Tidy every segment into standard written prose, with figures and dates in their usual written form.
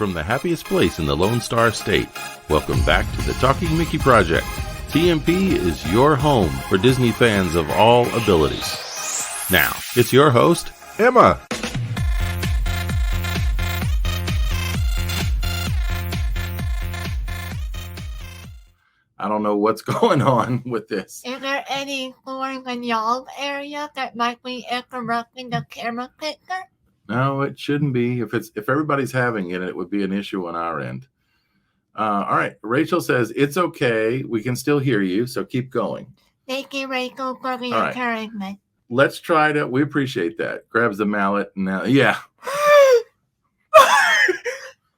from the happiest place in the Lone Star State. Welcome back to the Talking Mickey Project. TMP is your home for Disney fans of all abilities. Now, it's your host, Emma. I don't know what's going on with this. Is there any flooring in y'all's area that might be interrupting the camera picture? No, it shouldn't be. If everybody's having it, it would be an issue on our end. All right. Rachel says, it's okay. We can still hear you, so keep going. Thank you, Rachel, for the All right. encouragement. Let's try to. We appreciate that. Grabs the mallet. Now, yeah.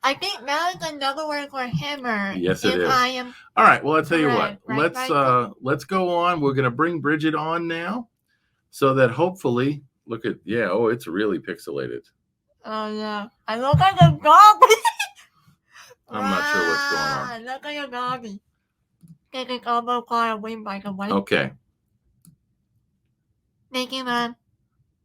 I think mallet is another word for hammer. Yes, it is. All right. Well, I'll tell you what. Let's go on. We're going to bring Bridgette on now so that hopefully, look at, it's really pixelated. Oh, yeah. I look like a dog. I'm not sure what's going on. I look like a doggy. Taking almost far away by the way. Okay. Thank you, Mom.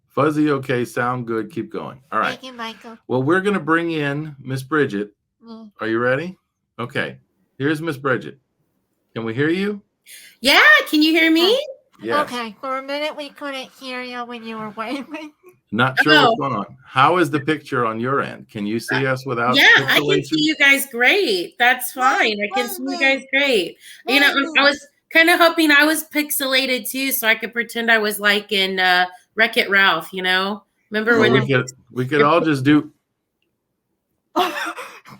Fuzzy, okay. Sound good. Keep going. All right. Thank you, Michael. Well, we're going to bring in Miss Bridgette. Are you ready? Okay. Here's Miss Bridgette. Can we hear you? Yeah. Can you hear me? Yes. Okay. For a minute, we couldn't hear you when you were waving. Not sure what's going on. How is the picture on your end? Can you see us without? Yeah, I can see you guys great. That's fine. I can see you guys great. You know, I was kind of hoping I was pixelated too, so I could pretend I was like in Wreck-It Ralph. You know, remember when we could all just do? We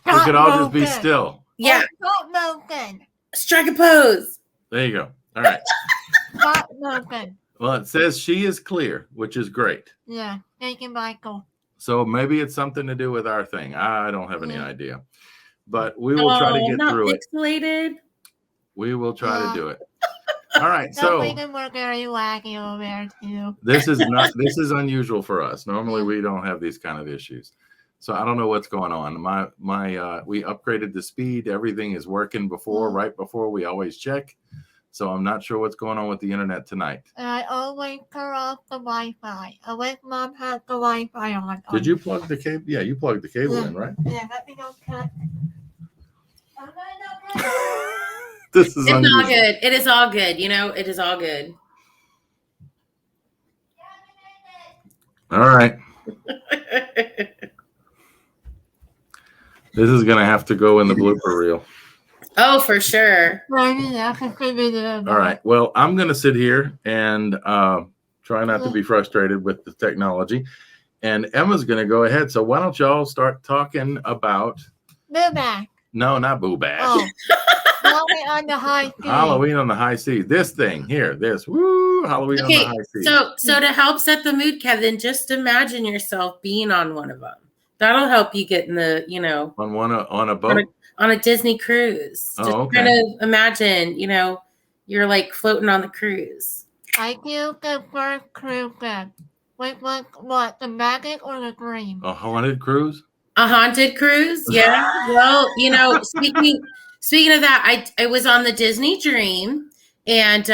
could all just be still. Yeah. Not moving. Strike a pose. There you go. All right. Not moving. Well, it says she is clear, which is great. Yeah. Thank you, Michael. So maybe it's something to do with our thing. I don't have any idea. But we will try to get through pixelated. We will try to do it. All right. So we can work very wacky over there too. This is unusual for us. Normally we don't have these kind of issues. So I don't know what's going on. We upgraded the speed. Everything is working right before we always check. So I'm not sure what's going on with the internet tonight. I always turn off the Wi-Fi. I wish Mom had the Wi-Fi on. Did you plug the cable? Yeah, you plugged the cable in, right? Yeah, let me go cut. This is unusual. All good. It is all good. You know, it is all good. All right. This is going to have to go in the blooper reel. Oh, for sure. All right. Well, I'm going to sit here and try not to be frustrated with the technology. And Emma's going to go ahead. So why don't y'all start talking about... Boo Bash. No, not Boo Bash. Oh. Halloween on the high seas. Halloween on the high seas. This thing here. This. Woo! Halloween on the high seas. So to help set the mood, Kevin, just imagine yourself being on one of them. That'll help you get in the, on a boat. On a Disney cruise. Just kind of imagine, you're like floating on the cruise. I do the first cruise then. Wait, what? The magic or the dream? A haunted cruise? A haunted cruise? Yeah. Well, speaking of that, I was on the Disney Dream. And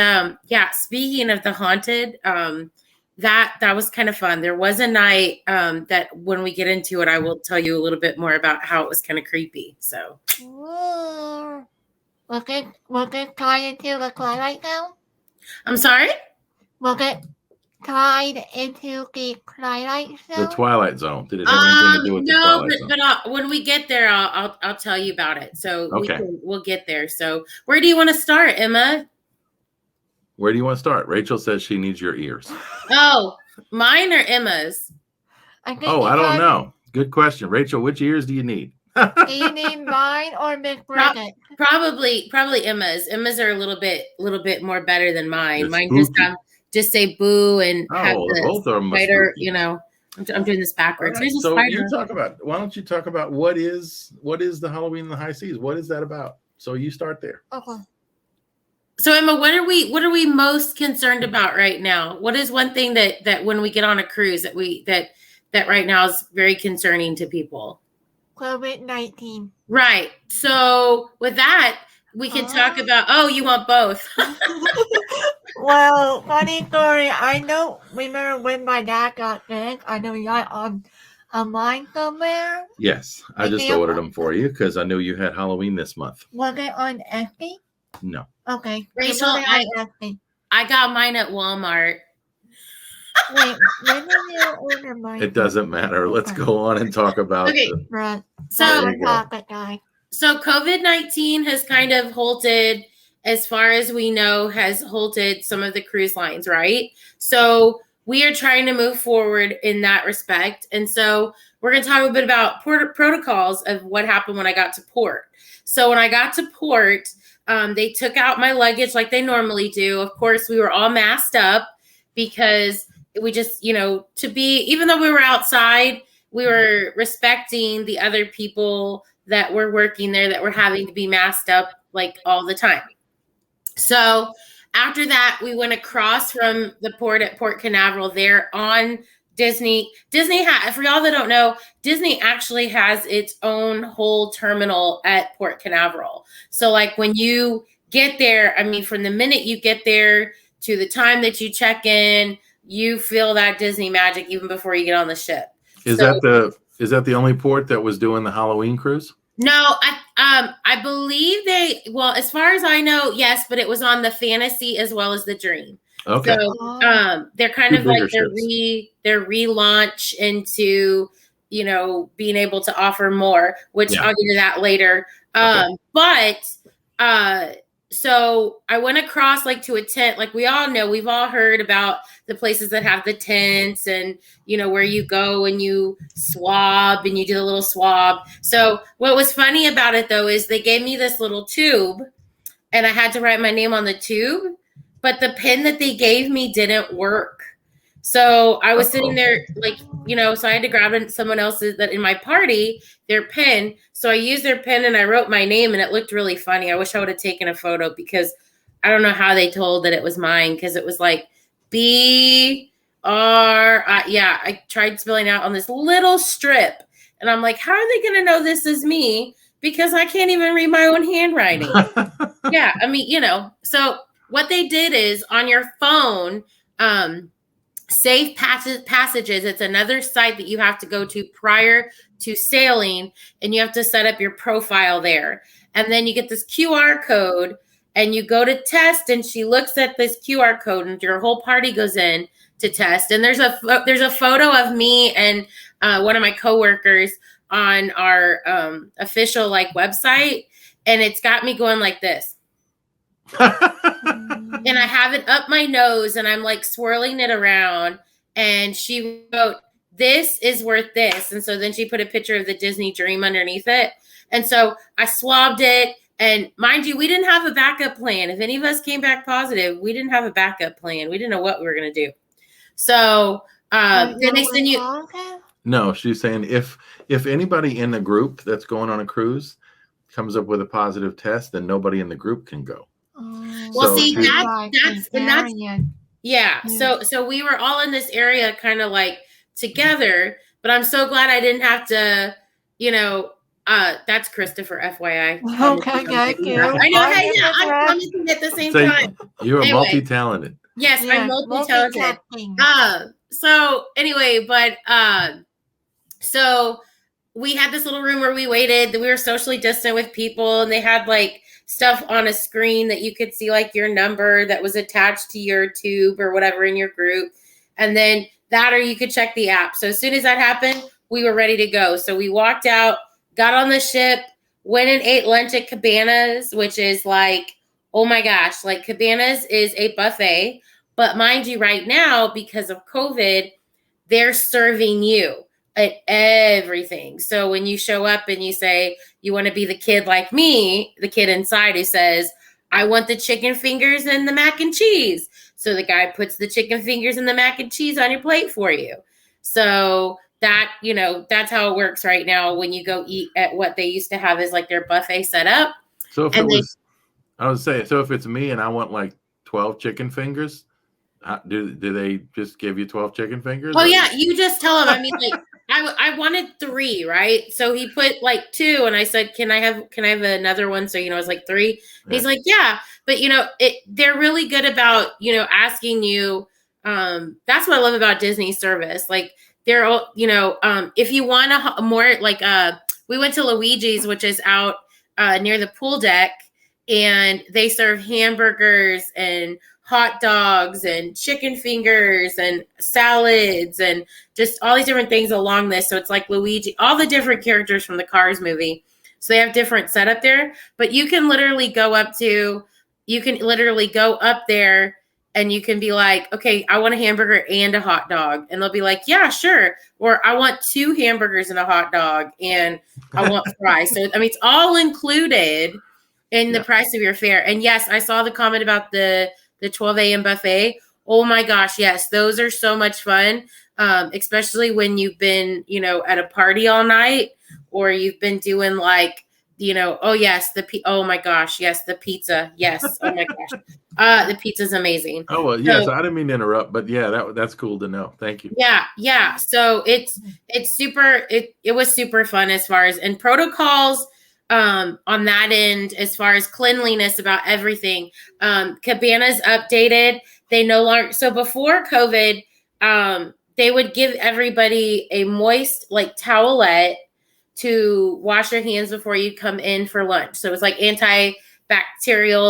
speaking of the haunted, that was kind of fun. There was a night that when we get into it, I will tell you a little bit more about how it was kind of creepy. So, was it tied into the Twilight Zone? I'm sorry? Was it tied into the Twilight Zone? The Twilight Zone. Did it have anything to do with the Twilight Zone? But when we get there, I'll tell you about it. So we'll get there. So where do you want to start, Emma? Where do you want to start? Rachel says she needs your ears. Oh, mine or Emma's? I don't know. Good question. Rachel, which ears do you need? Do you need mine or Miss Bridgette? Probably Emma's. Emma's are a little bit more better than mine. It's mine spooky. just say boo and have both of them spider, I'm doing this backwards. Right, so why don't you talk about what is the Halloween in the High Seas? What is that about? So you start there. Okay. So Emma, what are we most concerned about right now? What is one thing that when we get on a cruise that right now is very concerning to people? COVID-19. Right. So with that, we can talk about. You want both? Well, funny story. I know. Remember when my dad got sick? I know you got online somewhere? Yes, I just Example. ordered them for you because I knew you had Halloween this month. Was it on Etsy? No. Okay. Rachel, It wasn't on Etsy. I got mine at Walmart. Wait, when did you order mine? It doesn't matter. Let's go on and talk about Okay. Right. So- There you go. Guy. So COVID-19 has kind of halted, as far as we know, has halted some of the cruise lines, right? So we are trying to move forward in that respect. And so we're going to talk a bit about protocols of what happened when I got to port. So when I got to port, they took out my luggage like they normally do. Of course, we were all masked up because we just, even though we were outside, we were respecting the other people that were working there that were having to be masked up like all the time. So after that, we went across from the port at Port Canaveral there on Disney. For y'all that don't know, Disney actually has its own whole terminal at Port Canaveral. So like when you get there, I mean, from the minute you get there to the time that you check in, you feel that Disney magic even before you get on the ship. Is that the only port that was doing the Halloween cruise? No, I believe as far as I know, yes, but it was on the Fantasy as well as the Dream. Okay. So they're kind Two of like bigger their relaunch into, being able to offer more, which I'll get to that later. So I went across like to a tent, like we all know, we've all heard about the places that have the tents and, where you go and you swab and you do the little swab. So what was funny about it though, is they gave me this little tube and I had to write my name on the tube, but the pen that they gave me didn't work. So I was sitting there like, so I had to grab someone else's that in my party, their pen. So I used their pen and I wrote my name and it looked really funny. I wish I would have taken a photo because I don't know how they told that it was mine because it was like I tried spelling out on this little strip and I'm like, how are they going to know this is me? Because I can't even read my own handwriting. Yeah. I mean, so what they did is on your phone, Safe Passages, it's another site that you have to go to prior to sailing, and you have to set up your profile there. And then you get this QR code, and you go to test, and she looks at this QR code, and your whole party goes in to test. And there's a photo of me and one of my coworkers on our official website, and it's got me going like this. And I have it up my nose and I'm like swirling it around. And she wrote, "This is worth this." And so then she put a picture of the Disney Dream underneath it. And so I swabbed it. And mind you, we didn't have a backup plan. If any of us came back positive, we didn't have a backup plan. We didn't know what we were going to do. So then they send you. No, she's saying if anybody in the group that's going on a cruise comes up with a positive test, then nobody in the group can go. Well, see, that's yeah. So we were all in this area kind of like together, but I'm so glad I didn't have to, that's Christopher, FYI. Okay, thank you. I know, hey, yeah, I'm commenting at the same time. You're multi-talented. Yes, I'm multi-talented. So anyway, so we had this little room where we waited. We were socially distant with people, and they had stuff on a screen that you could see your number that was attached to your tube or whatever in your group. And then or you could check the app. So as soon as that happened, we were ready to go. So we walked out, got on the ship, went and ate lunch at Cabanas, which is oh my gosh, Cabanas is a buffet. But mind you, right now, because of COVID, they're serving you at everything. So when you show up and you say you want to be the kid like me, the kid inside who says, "I want the chicken fingers and the mac and cheese." So the guy puts the chicken fingers and the mac and cheese on your plate for you. So that, that's how it works right now when you go eat at what they used to have as their buffet set up. So if it's me and I want 12 chicken fingers, do they just give you 12 chicken fingers? Oh yeah, you just tell them. I mean, I wanted 3, right? So he put 2, and I said, "Can I have another one?" So it's 3. And he's like, "Yeah," but they're really good about asking you. That's what I love about Disney service. they're all, if you want a more like we went to Luigi's, which is out near the pool deck, and they serve hamburgers and hot dogs and chicken fingers and salads and just all these different things along this. So it's like Luigi, all the different characters from the Cars movie. So they have different setup there, but you can literally go up there and you can be like, okay, I want a hamburger and a hot dog. And they'll be like, yeah, sure. Or I want 2 hamburgers and a hot dog and I want fries. So, I mean, it's all included in the price of your fare. And yes, I saw the comment about the 12 a.m. buffet. Oh my gosh, yes, those are so much fun, especially when you've been, at a party all night, or you've been doing like, oh yes, oh my gosh, yes, the pizza, yes, oh my gosh, the pizza's amazing. Oh well, yes, so, I didn't mean to interrupt, but yeah, that's cool to know. Thank you. Yeah. So it's super. It was super fun as far as and protocols. On that end, as far as cleanliness about everything, Cabana's updated. They no longer, so before COVID, they would give everybody a moist like towelette to wash your hands before you come in for lunch. So it was like antibacterial,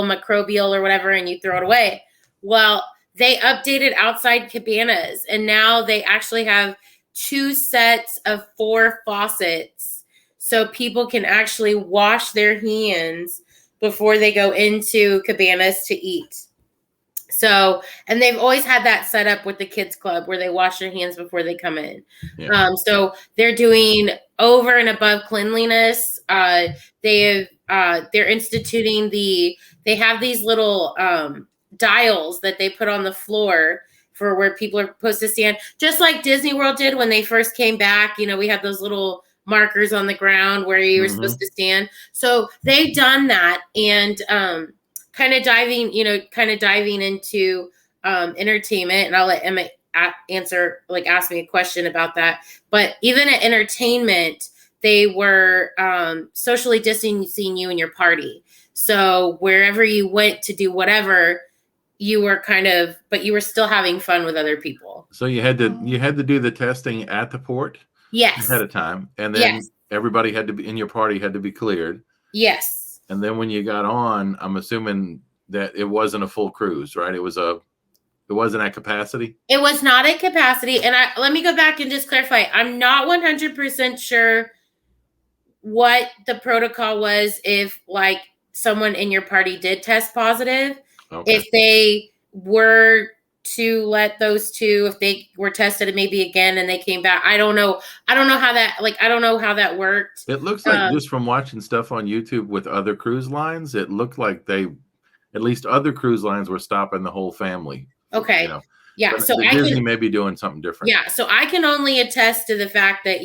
microbial or whatever, and you throw it away. Well, they updated outside Cabanas, and now they actually have 2 sets of 4 faucets. So people can actually wash their hands before they go into Cabanas to eat. So, and they've always had that set up with the kids club where they wash their hands before they come in. Yeah. So they're doing over and above cleanliness. They're instituting they have these little dials that they put on the floor for where people are supposed to stand, just like Disney World did when they first came back. We had those little markers on the ground where you were supposed to stand. So they've done that, and kind of diving into entertainment. And I'll let Emma ask me a question about that. But even at entertainment, they were socially distancing you and your party. So wherever you went to do whatever, you were but you were still having fun with other people. So you had to do the testing at the port. Yes. Ahead of time. And then everybody had to be in your party had to be cleared. Yes. And then when you got on, I'm assuming that it wasn't a full cruise, right? It wasn't at capacity. It was not at capacity. And let me go back and just clarify. I'm not 100% sure what the protocol was if like someone in your party did test positive. Okay. If they were to let those 2, if they were tested maybe again and they came back, I don't know how that worked. It looks like just from watching stuff on YouTube with other cruise lines, it looked like at least other cruise lines were stopping the whole family. Okay. Yeah. But so Disney may be doing something different. Yeah. So I can only attest to the fact that,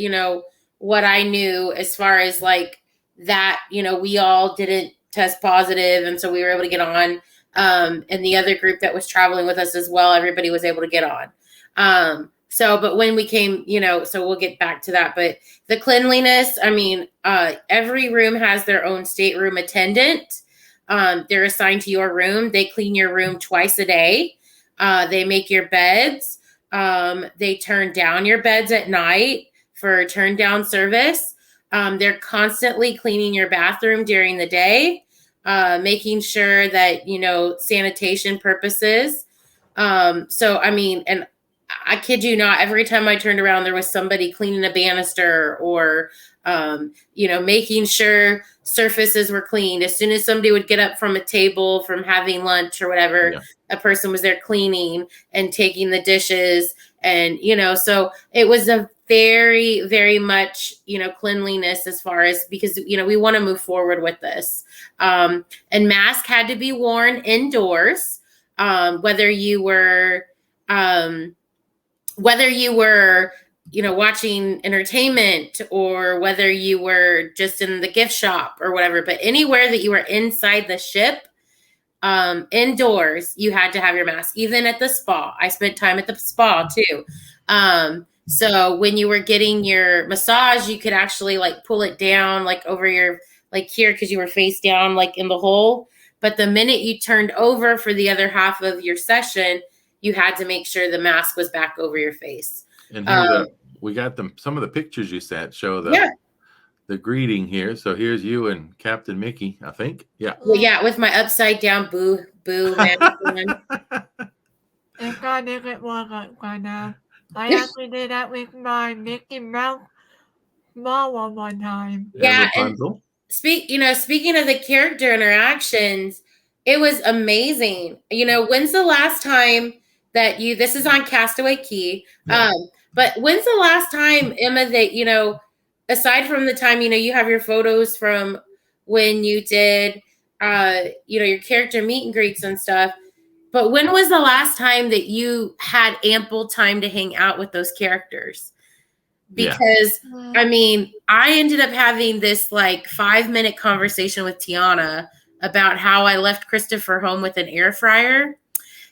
what I knew as far as like that, we all didn't test positive. And so we were able to get on. And the other group that was traveling with us as well, everybody was able to get on. But when we came, so we'll get back to that. But the cleanliness, I mean, every room has their own stateroom attendant. They're assigned to your room. They clean your room twice a day. They make your beds. They turn down your beds at night for turn down service. They're constantly cleaning your bathroom during the day. Making sure that, sanitation purposes. So, I mean, and I kid you not, every time I turned around, there was somebody cleaning a banister or, making sure surfaces were cleaned. As soon as somebody would get up from a table from having lunch or whatever, a person was there cleaning and taking the dishes. And, so it was a very, very much, cleanliness as far as, because, we want to move forward with this. And mask had to be worn indoors, whether you were, watching entertainment or whether you were just in the gift shop or whatever, but anywhere that you were inside the ship, indoors, you had to have your mask, even at the spa. I spent time at the spa too. So when you were getting your massage, you could actually like pull it down like over your, like here, because you were face down like in the hole. But the minute you turned over for the other half of your session, you had to make sure the mask was back over your face. And we got them. Some of the pictures you sent show the greeting here. So here's you and Captain Mickey, I think. Yeah. Well, yeah, with my upside down boo man. If I make it work right now. I actually did that with my Mickey Mouse small one time. Yeah, and Rapunzel. speaking of the character interactions, it was amazing. When's the last time that this is on Castaway Key. Yeah. But when's the last time, Emma, that, aside from the time, you have your photos from when you did, your character meet and greets and stuff, but when was the last time that you had ample time to hang out with those characters? Because, I ended up having this like 5-minute conversation with Tiana about how I left Christopher home with an air fryer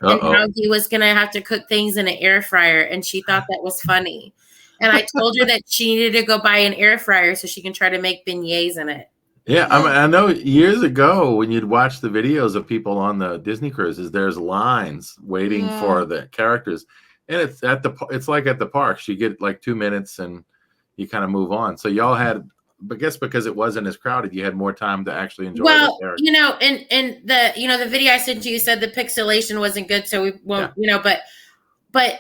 and how he was going to have to cook things in an air fryer. And she thought that was funny. And I told her that she needed to go buy an air fryer so she can try to make beignets in it. Yeah, I know years ago when you'd watch the videos of people on the Disney cruises, there's lines waiting for the characters. And it's like at the parks, you get like 2 minutes and you kind of move on. So y'all had, I guess because it wasn't as crowded, you had more time to actually enjoy the characters. And the video I sent you said the pixelation wasn't good, so we won't, but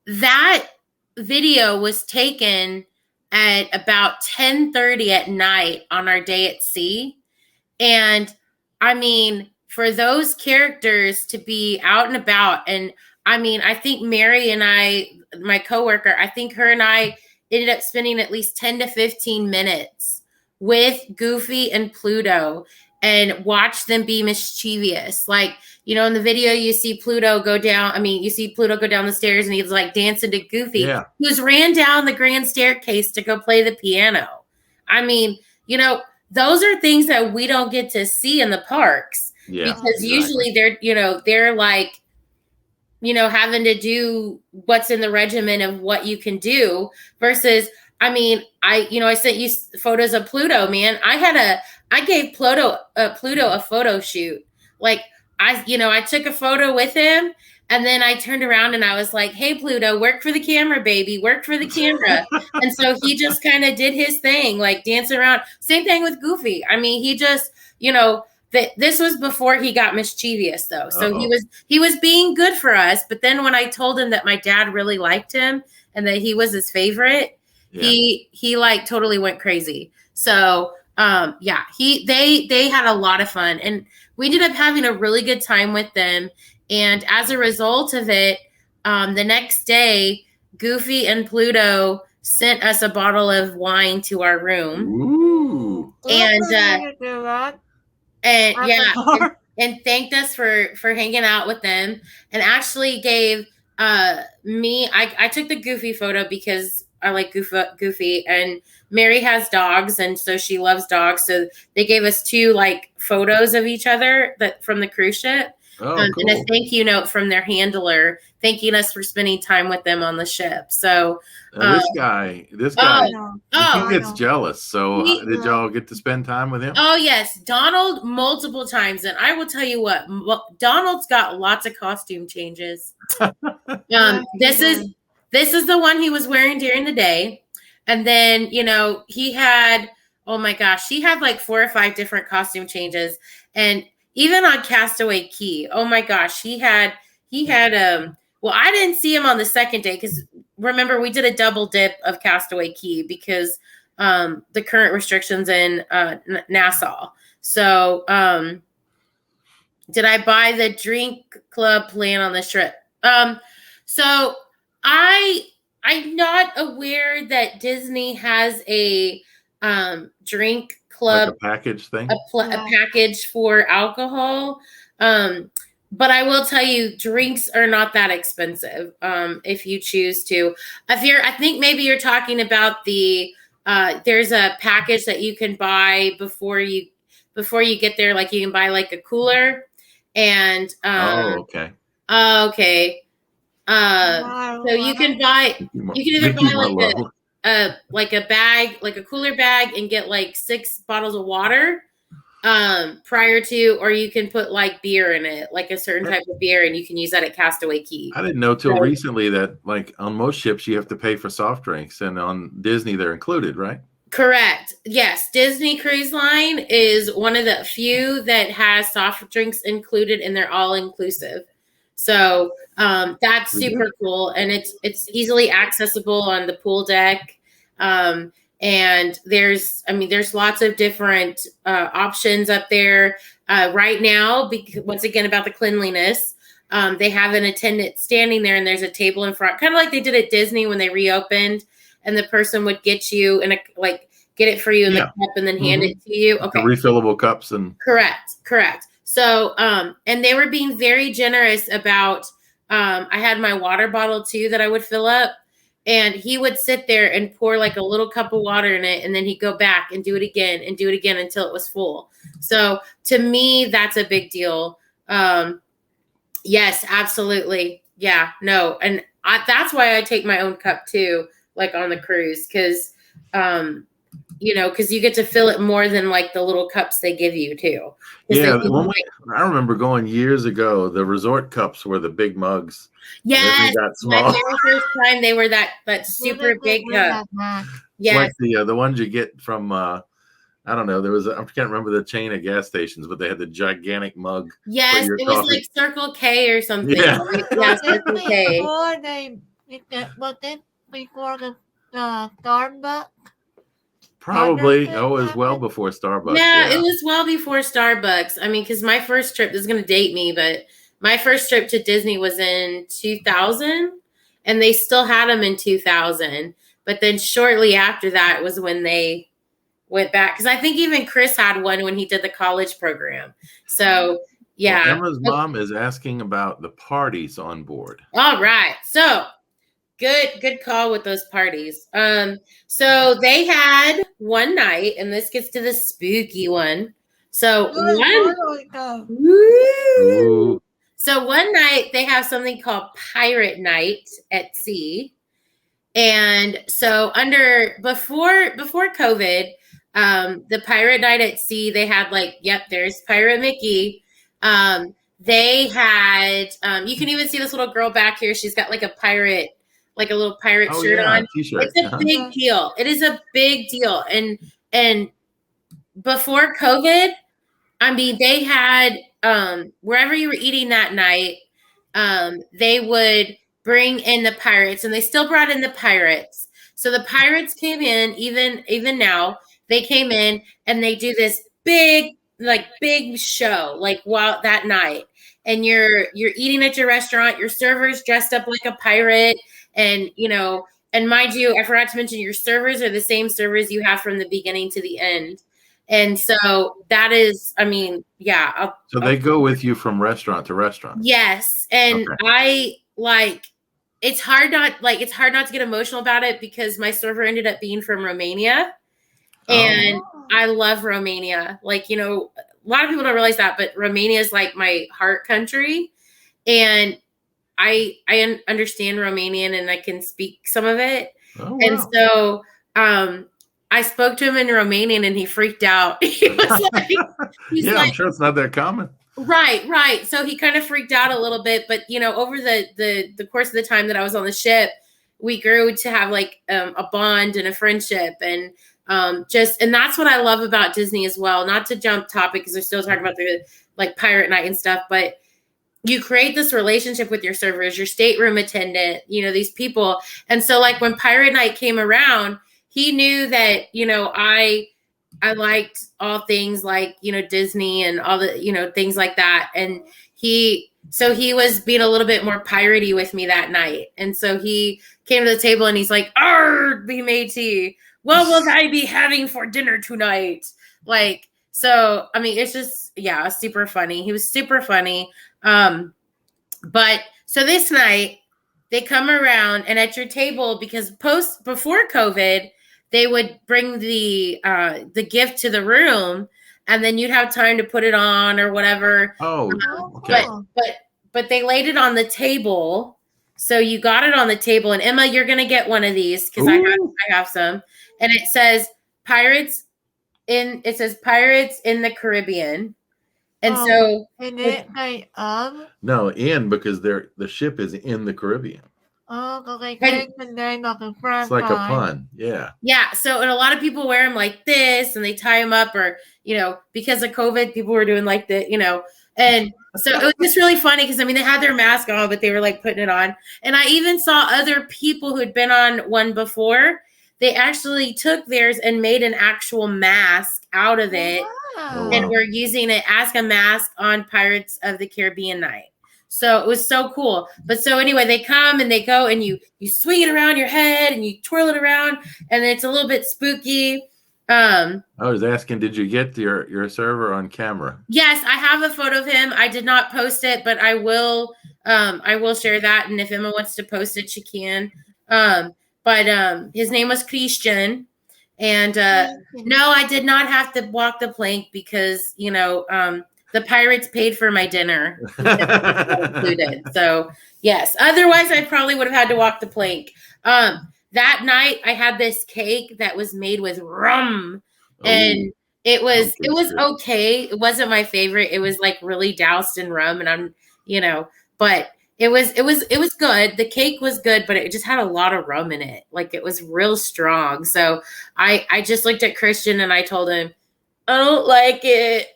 that video was taken at about 10:30 at night on our day at sea. And for those characters to be out and about, and I think Mary and my coworker, I think her and I ended up spending at least 10 to 15 minutes with Goofy and Pluto and watch them be mischievous. Like, in the video, you see Pluto go down the stairs and he's like dancing to Goofy, who's ran down the grand staircase to go play the piano. Those are things that we don't get to see in the parks because usually they're like, having to do what's in the regimen of what you can do versus, I sent you photos of Pluto, man. I gave Pluto a photo shoot. Like I took a photo with him and then I turned around and I was like, hey, Pluto, work for the camera, baby, work for the camera. And so he just kind of did his thing, like dancing around. Same thing with Goofy. He just, this was before he got mischievous though. So he was being good for us. But then when I told him that my dad really liked him and that he was his favorite, he like totally went crazy. So they had a lot of fun and we ended up having a really good time with them. And as a result of it, the next day, Goofy and Pluto sent us a bottle of wine to our room. Ooh. And thanked us for hanging out with them and actually gave me, I took the Goofy photo because I like Goofy and Mary has dogs. And so she loves dogs. So they gave us 2 like photos of each other from the cruise ship. Cool. And a thank you note from their handler, thanking us for spending time with them on the ship. So this guy, he gets jealous. So did y'all get to spend time with him? Oh yes, Donald multiple times, and I will tell you what, Donald's got lots of costume changes. This is the one he was wearing during the day, and then he had like 4 or 5 different costume changes, and even on Castaway Key, oh my gosh, he had well, I didn't see him on the second day because remember we did a double dip of Castaway Key because the current restrictions in Nassau. So did I buy the drink club plan on the trip? So I'm not aware that Disney has a drink club, like a package thing, a package for alcohol. But I will tell you, drinks are not that expensive if you choose to. I think maybe you're talking about there's a package that you can buy before you get there. Like you can buy like a cooler and okay. So you can either buy like a bag, like a cooler bag, and get like 6 bottles of water, prior to, or you can put like beer in it, like a certain type of beer, and you can use that at Castaway Cay. I didn't know till recently that like on most ships you have to pay for soft drinks, and on Disney they're included, right? Correct. Yes, Disney Cruise Line is one of the few that has soft drinks included, and they're all inclusive. So that's super cool, and it's easily accessible on the pool deck. And there's lots of different options up there right now. Once again, about the cleanliness, they have an attendant standing there, and there's a table in front, kind of like they did at Disney when they reopened, and the person would get you in get it for you in the cup and then hand it to you. Okay, the refillable cups and correct. So and they were being very generous about. I had my water bottle too that I would fill up. And he would sit there and pour like a little cup of water in it. And then he'd go back and do it again until it was full. So to me, that's a big deal. Yes, absolutely. Yeah, no. And that's why I take my own cup too, like on the cruise. Because, because you get to fill it more than like the little cups they give you too. Yeah, I remember going years ago, the resort cups were the big mugs. Yes, my very first time they were that super big cup. Yes, like the ones you get from I don't know. I can't remember the chain of gas stations, but they had the gigantic mug. Yes, it was like Circle K or something. Yeah, Circle K. Was it before the Starbucks? Probably. It was well before Starbucks. Yeah, it was well before Starbucks. I mean, because my first trip, this is going to date me, but my first trip to Disney was in 2000, and they still had them in 2000. But then shortly after that was when they went back. Because I think even Chris had one when he did the college program. So, yeah. Well, Emma's mom is asking about the parties on board. All right. So, good call with those parties. So they had one night, and this gets to the spooky one. So one night they have something called Pirate Night at Sea. And so before COVID, the Pirate Night at Sea, they had there's Pirate Mickey. They had, you can even see this little girl back here. She's got like a little pirate shirt on. T-shirt. It's a big deal. It is a big deal. And before COVID, I mean, they had, wherever you were eating that night, they would bring in the pirates, and they still brought in the pirates. So the pirates came in, even now, they came in and they do this big show, while that night. And you're eating at your restaurant, your server's dressed up like a pirate. And, and mind you, I forgot to mention your servers are the same servers you have from the beginning to the end. And so that is, I mean, yeah. So they go with you from restaurant to restaurant. Yes. And okay. It's hard not to get emotional about it because my server ended up being from Romania. And I love Romania. A lot of people don't realize that, but Romania is like my heart country. And I understand Romanian and I can speak some of it. Oh, wow. And so I spoke to him in Romanian and he freaked out. He was I'm sure it's not that common. Right. So he kind of freaked out a little bit, but over the course of the time that I was on the ship, we grew to have a bond and a friendship, and that's what I love about Disney as well. Not to jump topic because we're still talking about the Pirate Night and stuff, but you create this relationship with your servers, your stateroom attendant, these people. And so when Pirate Night came around, he knew that, I liked all things Disney and all the, things like that. And he was being a little bit more piratey with me that night. And so he came to the table and he's like, "Arr, be matey. What will I be having for dinner tonight?" So, I mean, it's just, super funny. He was super funny. But so this night they come around and at your table, because before COVID, they would bring the gift to the room and then you'd have time to put it on or whatever. Oh, okay. But they laid it on the table. So you got it on the table, and Emma, you're going to get one of these because I have some. And it says Pirates it says Pirates in the Caribbean. And Oh, so and it say No, in because the ship is in the Caribbean. oh, so they changed the name of the It's like a franchise. pun. Yeah. yeah, so and a lot of people wear them like this and they tie them up, or because of COVID, people were doing like the, and so it was just really funny because I mean they had their mask on, but they were like putting it on. And I even saw other people who'd been on one before. They actually took theirs and made an actual mask out of it. Wow. And we're using it as a mask on Pirates of the Caribbean night. So it was so cool. But so anyway, they come and they go and you swing it around your head and you twirl it around and it's a little bit spooky. I was asking, did you get your server on camera? Yes, I have a photo of him. I did not post it, but I will share that. And if Emma wants to post it, she can. But his name was Christian. And no, I did not have to walk the plank because, the Pirates paid for my dinner. Included. So, yes. Otherwise, I probably would have had to walk the plank. That night, I had this cake that was made with rum. And it was okay. It wasn't my favorite. It was like really doused in rum. And but it was good. The cake was good, but it just had a lot of rum in it. Like it was real strong. So I just looked at Christian and I told him, I don't like it.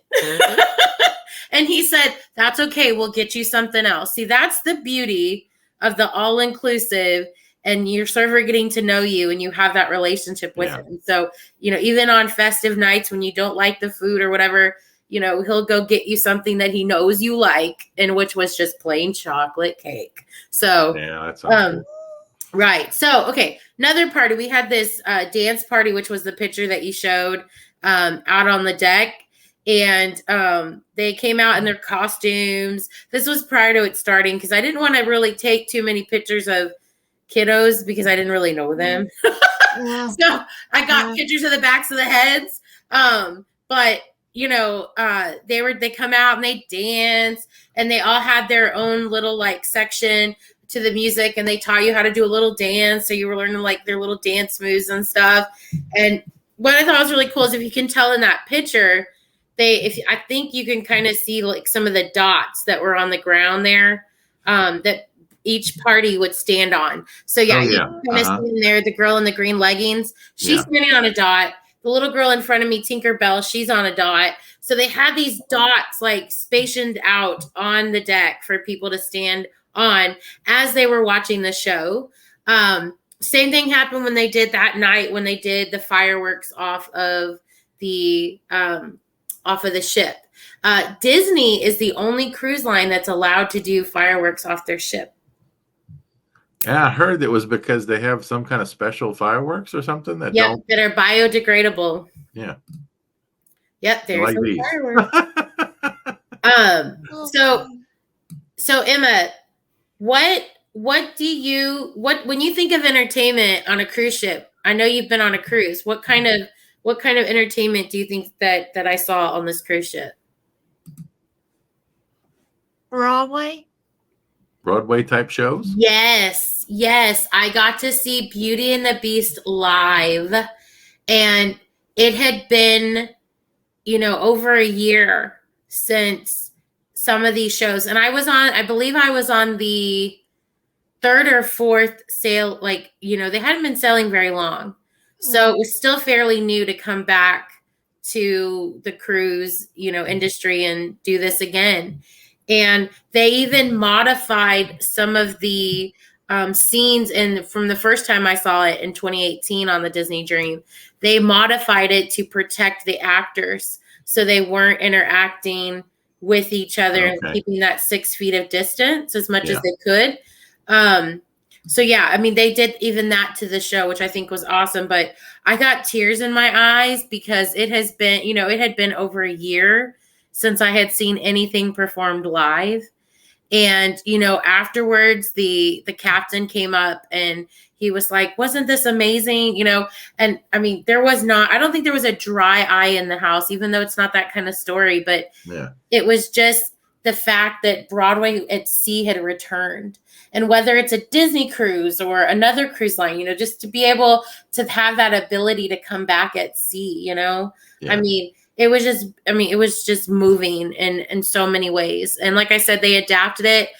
And he said, that's okay. We'll get you something else. See, that's the beauty of the all-inclusive and your server getting to know you and you have that relationship with him. So, even on festive nights when you don't like the food or whatever, he'll go get you something that he knows you like, and which was just plain chocolate cake. So, yeah, that sounds good. Right. So, okay. Another party. We had this dance party, which was the picture that you showed out on the deck. And they came out in their costumes. This was prior to it starting because I didn't want to really take too many pictures of kiddos because I didn't really know them. Yeah. So I got pictures of the backs of the heads. But they come out and they dance and they all had their own little like section to the music and they taught you how to do a little dance. So you were learning like their little dance moves and stuff. And what I thought was really cool is if you can tell in that picture, I think you can kind of see like some of the dots that were on the ground there that each party would stand on. So you can kind of see in there the girl in the green leggings. She's standing on a dot. The little girl in front of me, Tinkerbell, she's on a dot. So they had these dots like stationed out on the deck for people to stand on as they were watching the show. Same thing happened when they did that night when they did the fireworks off of the ship. Disney is the only cruise line that's allowed to do fireworks off their ship. Yeah, I heard it was because they have some kind of special fireworks or something that that are biodegradable. Yeah. Yep, there's like some fireworks. So Emma, what when you think of entertainment on a cruise ship? I know you've been on a cruise. What kind of entertainment do you think that I saw on this cruise ship? Broadway type shows? Yes. I got to see Beauty and the Beast live, and it had been, over a year since some of these shows. And I believe I was on the third or fourth sail, they hadn't been sailing very long. So it was still fairly new to come back to the cruise, industry and do this again. And they even modified some of the scenes from the first time I saw it in 2018 on the Disney Dream. They modified it to protect the actors so they weren't interacting with each other and keeping that 6 feet of distance as much as they could. They did even that to the show, which I think was awesome. But I got tears in my eyes because it has been, it had been over a year since I had seen anything performed live. And, afterwards, the captain came up and he was like, wasn't this amazing? And I mean, I don't think there was a dry eye in the house, even though it's not that kind of story, but it was just the fact that Broadway at Sea had returned. And whether it's a Disney cruise or another cruise line, you know, just to be able to have that ability to come back at sea, you know, Yeah. I mean, it was just moving in so many ways. And like I said, they adapted it.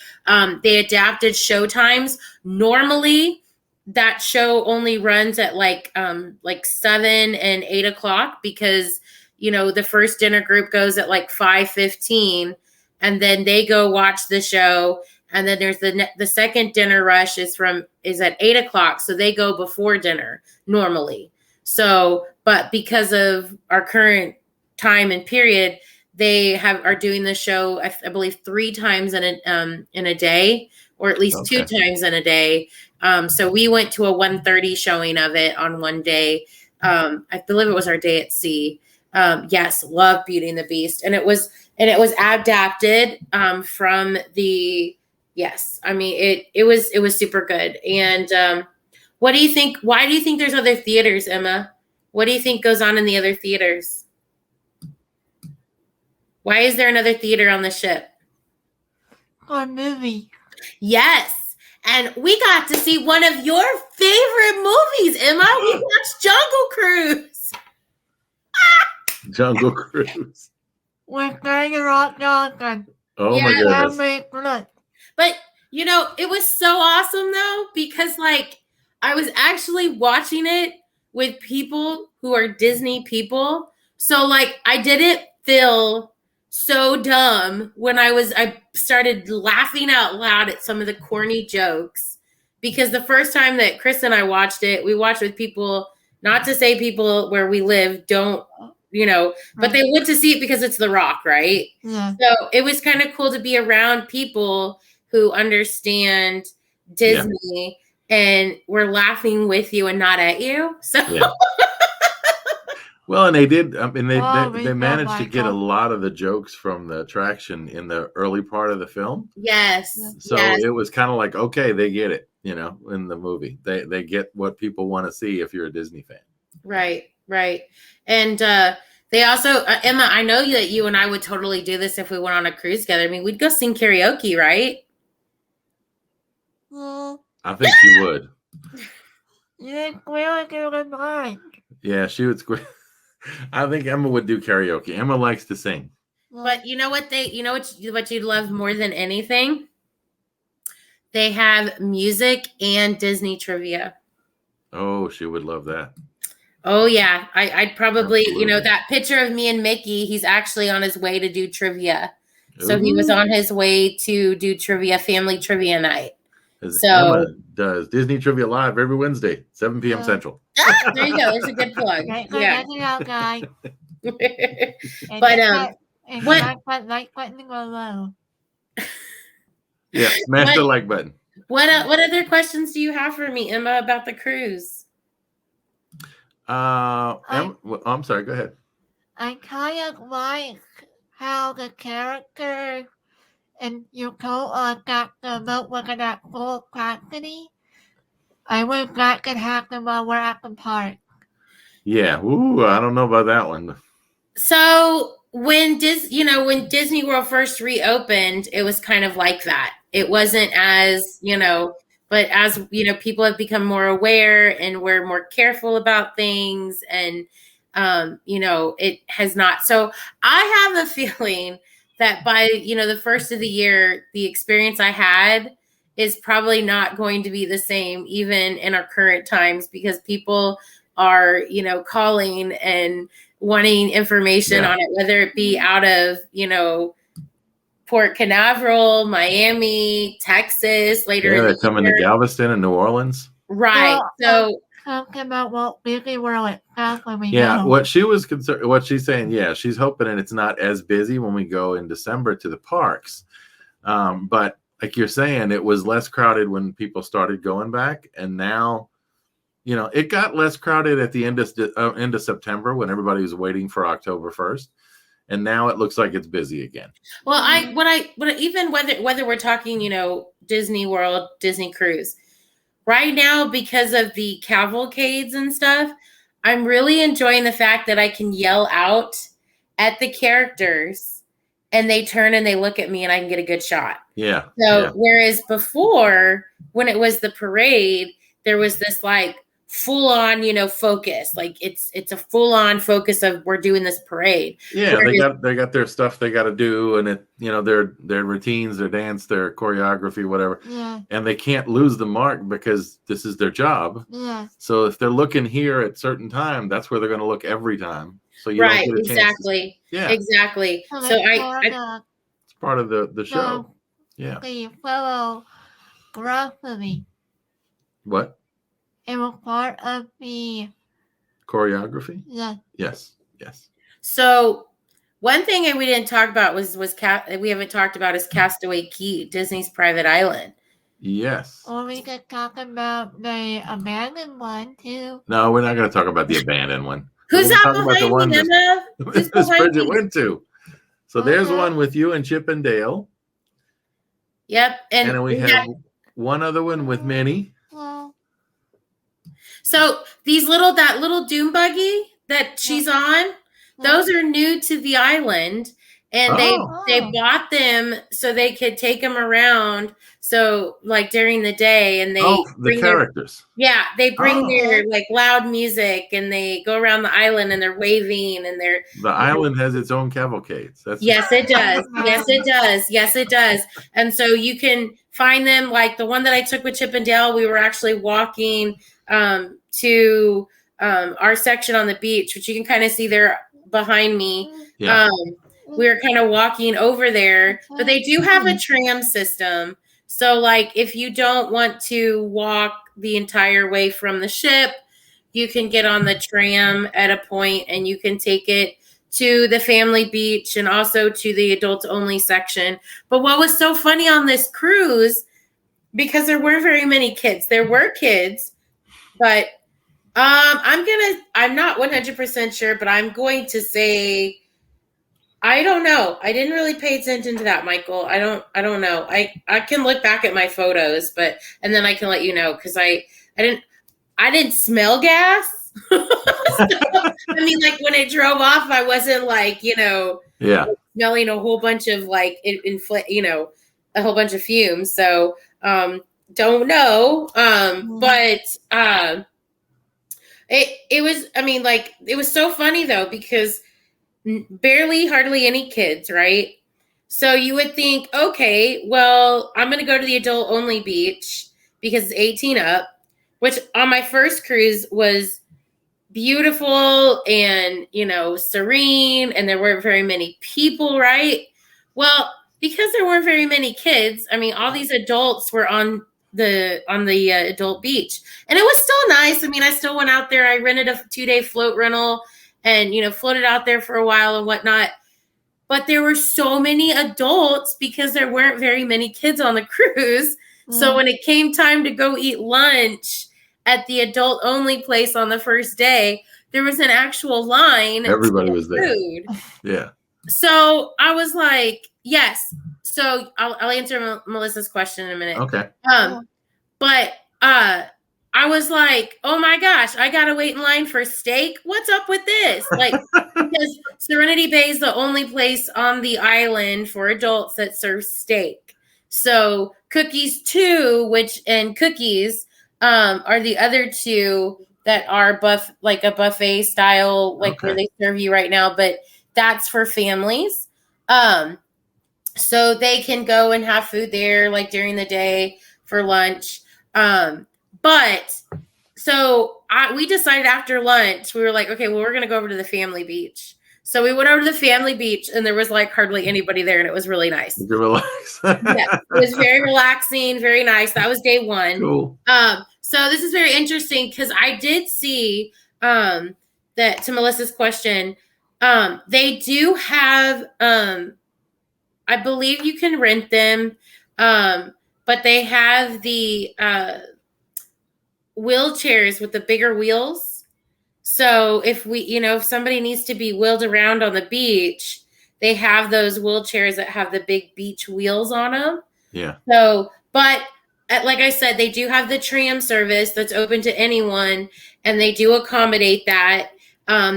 They adapted show times. Normally that show only runs at like 7 and 8 o'clock because, you know, the first dinner group goes at like 5:15 and then they go watch the show. And then there's the second dinner rush is at 8 o'clock. So they go before dinner normally. So, but because of our current time and period, they are doing the show, I believe 3 times in a day, or at least 2 times in a day. So we went to a 1:30 showing of it on one day. I believe it was our day at sea. Yes, love Beauty and the Beast. And it was adapted from the, yes, I mean, it was super good. And what do you think? Why do you think there's other theaters, Emma? What do you think goes on in the other theaters? Why is there another theater on the ship? For a movie. Yes. And we got to see one of your favorite movies, Emma. We watched Jungle Cruise. Jungle Cruise. With Dwayne The Rock Johnson. Oh my goodness. But, you know, it was so awesome, though, because, like, I was actually watching it with people who are Disney people. So, like, I didn't feel so dumb when I started laughing out loud at some of the corny jokes, because the first time that Chris and I watched it, we watched with people, not to say people where we live don't, you know, but they went to see it because it's The Rock, right? Yeah. So it was kind of cool to be around people who understand Disney and we're laughing with you and not at you. So yeah. Well, and they did. I mean, they managed to get a lot of the jokes from the attraction in the early part of the film. Yes. So it was kind of like, okay, they get it, you know, in the movie. They get what people want to see if you're a Disney fan. Right. And they also, Emma, I know that you and I would totally do this if we went on a cruise together. I mean, we'd go sing karaoke, right? I think you would. You really do good mind. Yeah, she would squeal. I think Emma would do karaoke. Emma likes to sing. But you know what what you'd love more than anything? They have music and Disney trivia. Oh, she would love that. Oh yeah, I'd probably, Absolutely. you know, that picture of me and Mickey, he's actually on his way to do trivia. So he was on his way to do trivia, family trivia night. So Emma does Disney Trivia Live every Wednesday, 7 p.m. Central. There you go. There's a good plug. Yeah. Out, guys. But like button below. Yeah, smash the like button. What other questions do you have for me, Emma, about the cruise? I'm sorry. Go ahead. I kind of like how the character and you got the boat looking at full capacity. I would like to have them while we're at the park. Yeah. Ooh, I don't know about that one. So when Disney World first reopened, it was kind of like that. It wasn't as, you know, but as, you know, people have become more aware and we're more careful about things and, you know, it has not. So I have a feeling that by, you know, the first of the year, the experience I had is probably not going to be the same even in our current times, because people are, you know, calling and wanting information on it, whether it be out of, you know, Port Canaveral, Miami, Texas, later in they're the coming year. to Galveston and New Orleans. Right. So talking about Walt Disney World itself when we go. what she's saying, she's hoping that it's not as busy when we go in December to the parks. But like you're saying, it was less crowded when people started going back, and now, you know, it got less crowded at the end of September when everybody was waiting for October 1st. And now it looks like it's busy again. Well, even whether we're talking, you know, Disney World, Disney Cruise, right now, because of the cavalcades and stuff, I'm really enjoying the fact that I can yell out at the characters and they turn and they look at me and I can get a good shot. Yeah. So whereas before, when it was the parade, there was this like full on, focus. Like it's a full on focus of we're doing this parade. Yeah, they got their stuff they got to do, and it, their routines, their dance, their choreography, whatever. Yeah. And they can't lose the mark because this is their job. Yeah. So if they're looking here at certain time, that's where they're going to look every time. So you right, don't get a exactly. chance. Yeah, exactly. So So it's part of the show. Yeah. The fellow choreography. What? It was part of the Choreography? yeah. Yes. So one thing we didn't talk about we haven't talked about is Castaway Key, Disney's private island. Yes. Or we could talk about the abandoned one too. No, we're not going to talk about the abandoned one. Who's We're that gonna talk about the behind me, Emma? Who's Miss behind Bridgette me? went to. So there's one with you and Chip and Dale. Yep. And then we have one other one with Minnie. Well, so that little dune buggy that she's on, those are new to the island, and they bought them so they could take them around. So like during the day, and they bring characters. They bring their like loud music, and they go around the island, and they're waving, and the island has its own cavalcades. Yes, it does. Yes, it does. Yes, it does. And so you can find them. Like the one that I took with Chip and Dale, we were actually walking to our section on the beach, which you can kind of see there behind me. Yeah. We were kind of walking over there, but they do have a tram system. So like if you don't want to walk the entire way from the ship, you can get on the tram at a point and you can take it to the family beach and also to the adults only section. But what was so funny on this cruise, because there weren't very many kids, there were kids, but I'm not 100% sure, but I'm going to say, I don't know. I didn't really pay attention to that, Michael. I don't know. I can look back at my photos, and then I can let you know, because I didn't smell gas. I mean, like when it drove off, I wasn't like, smelling a whole bunch of like a whole bunch of fumes. So don't know. But it was, I mean, like it was so funny though, because hardly any kids, right? So you would think, okay, well, I'm going to go to the adult only beach because it's 18 up, which on my first cruise was beautiful and, serene, and there weren't very many people, right? Well, because there weren't very many kids, I mean, all these adults were on the adult beach, and it was still nice. I mean, I still went out there. I rented a 2-day float rental and, floated out there for a while and whatnot. But there were so many adults because there weren't very many kids on the cruise. So when it came time to go eat lunch at the adult only place on the first day, there was an actual line. Everybody was there. Food. Yeah. So I was like, yes. So I'll answer Melissa's question in a minute. Okay. But I was like, oh my gosh, I gotta wait in line for steak. What's up with this? Like, because Serenity Bay is the only place on the island for adults that serves steak. So Cookies too, and Cookies are the other two that are like a buffet style, like where they serve you right now. But that's for families. So they can go and have food there, like during the day for lunch. But so we decided after lunch, we were like, okay, well, we're going to go over to the family beach. So we went over to the family beach, and there was like hardly anybody there, and it was really nice. You can relax. Yeah, it was very relaxing, very nice. That was day one. Cool. So this is very interesting because I did see that, to Melissa's question, they do have, I believe you can rent them, but they have the wheelchairs with the bigger wheels. So if if somebody needs to be wheeled around on the beach, they have those wheelchairs that have the big beach wheels on them. Yeah. So, but like I said, they do have the tram service that's open to anyone, and they do accommodate that.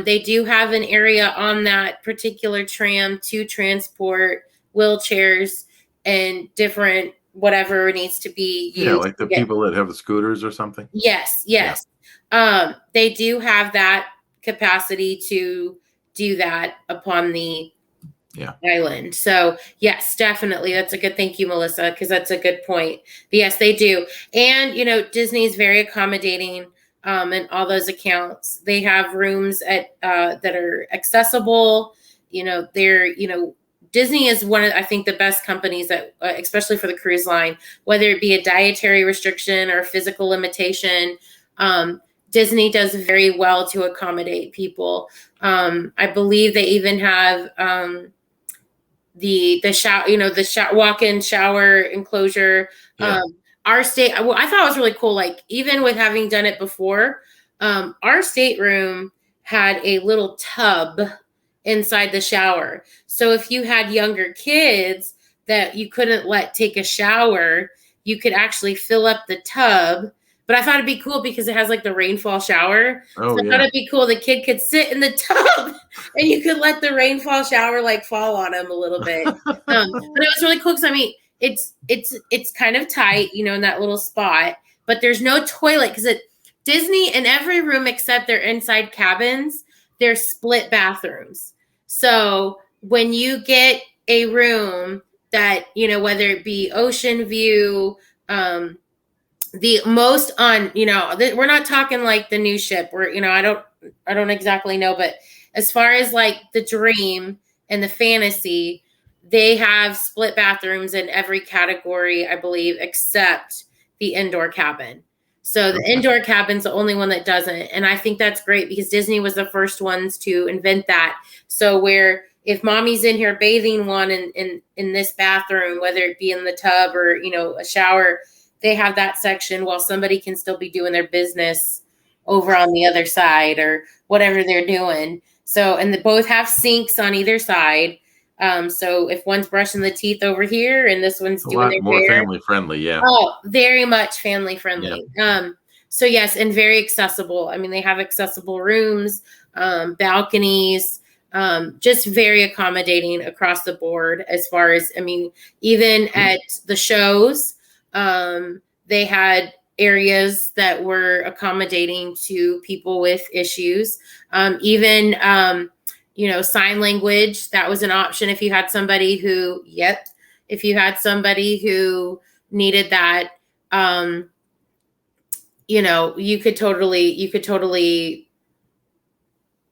They do have an area on that particular tram to transport wheelchairs and different whatever needs to be used. Yeah, like the people that have the scooters or something. Yes. They do have that capacity to do that upon the island. So yes, definitely. That's a good, thank you, Melissa, because that's a good point. But yes, they do. And, Disney is very accommodating in all those accounts. They have rooms at that are accessible. Disney is one of, I think, the best companies that, especially for the cruise line, whether it be a dietary restriction or a physical limitation, Disney does very well to accommodate people. I believe they even have the shower, the walk-in shower enclosure. Our state, I thought it was really cool. Like, even with having done it before, our stateroom had a little tub inside the shower. So if you had younger kids that you couldn't let take a shower, you could actually fill up the tub. But I thought it'd be cool because it has like the rainfall shower. Oh, so I thought it'd be cool. The kid could sit in the tub and you could let the rainfall shower like fall on him a little bit. But it was really cool because, I mean, it's kind of tight, in that little spot, but there's no toilet because Disney, in every room except their inside cabins, they're split bathrooms. So when you get a room that, whether it be ocean view, the most on, we're not talking like the new ship where, I don't exactly know, but as far as like the Dream and the Fantasy, they have split bathrooms in every category, I believe, except the indoor cabin. So the indoor cabin's the only one that doesn't. And I think that's great because Disney was the first ones to invent that. So where if mommy's in here bathing one in this bathroom, whether it be in the tub or, a shower, they have that section while somebody can still be doing their business over on the other side or whatever they're doing. So, and they both have sinks on either side. So if one's brushing the teeth over here and this one's doing their more hair, family friendly. Yeah. Oh, very much family friendly. Yeah. So yes, and very accessible. I mean, they have accessible rooms, balconies, just very accommodating across the board as far as, I mean, even at the shows, they had areas that were accommodating to people with issues. Even, sign language, that was an option if you had somebody who, needed that, you could totally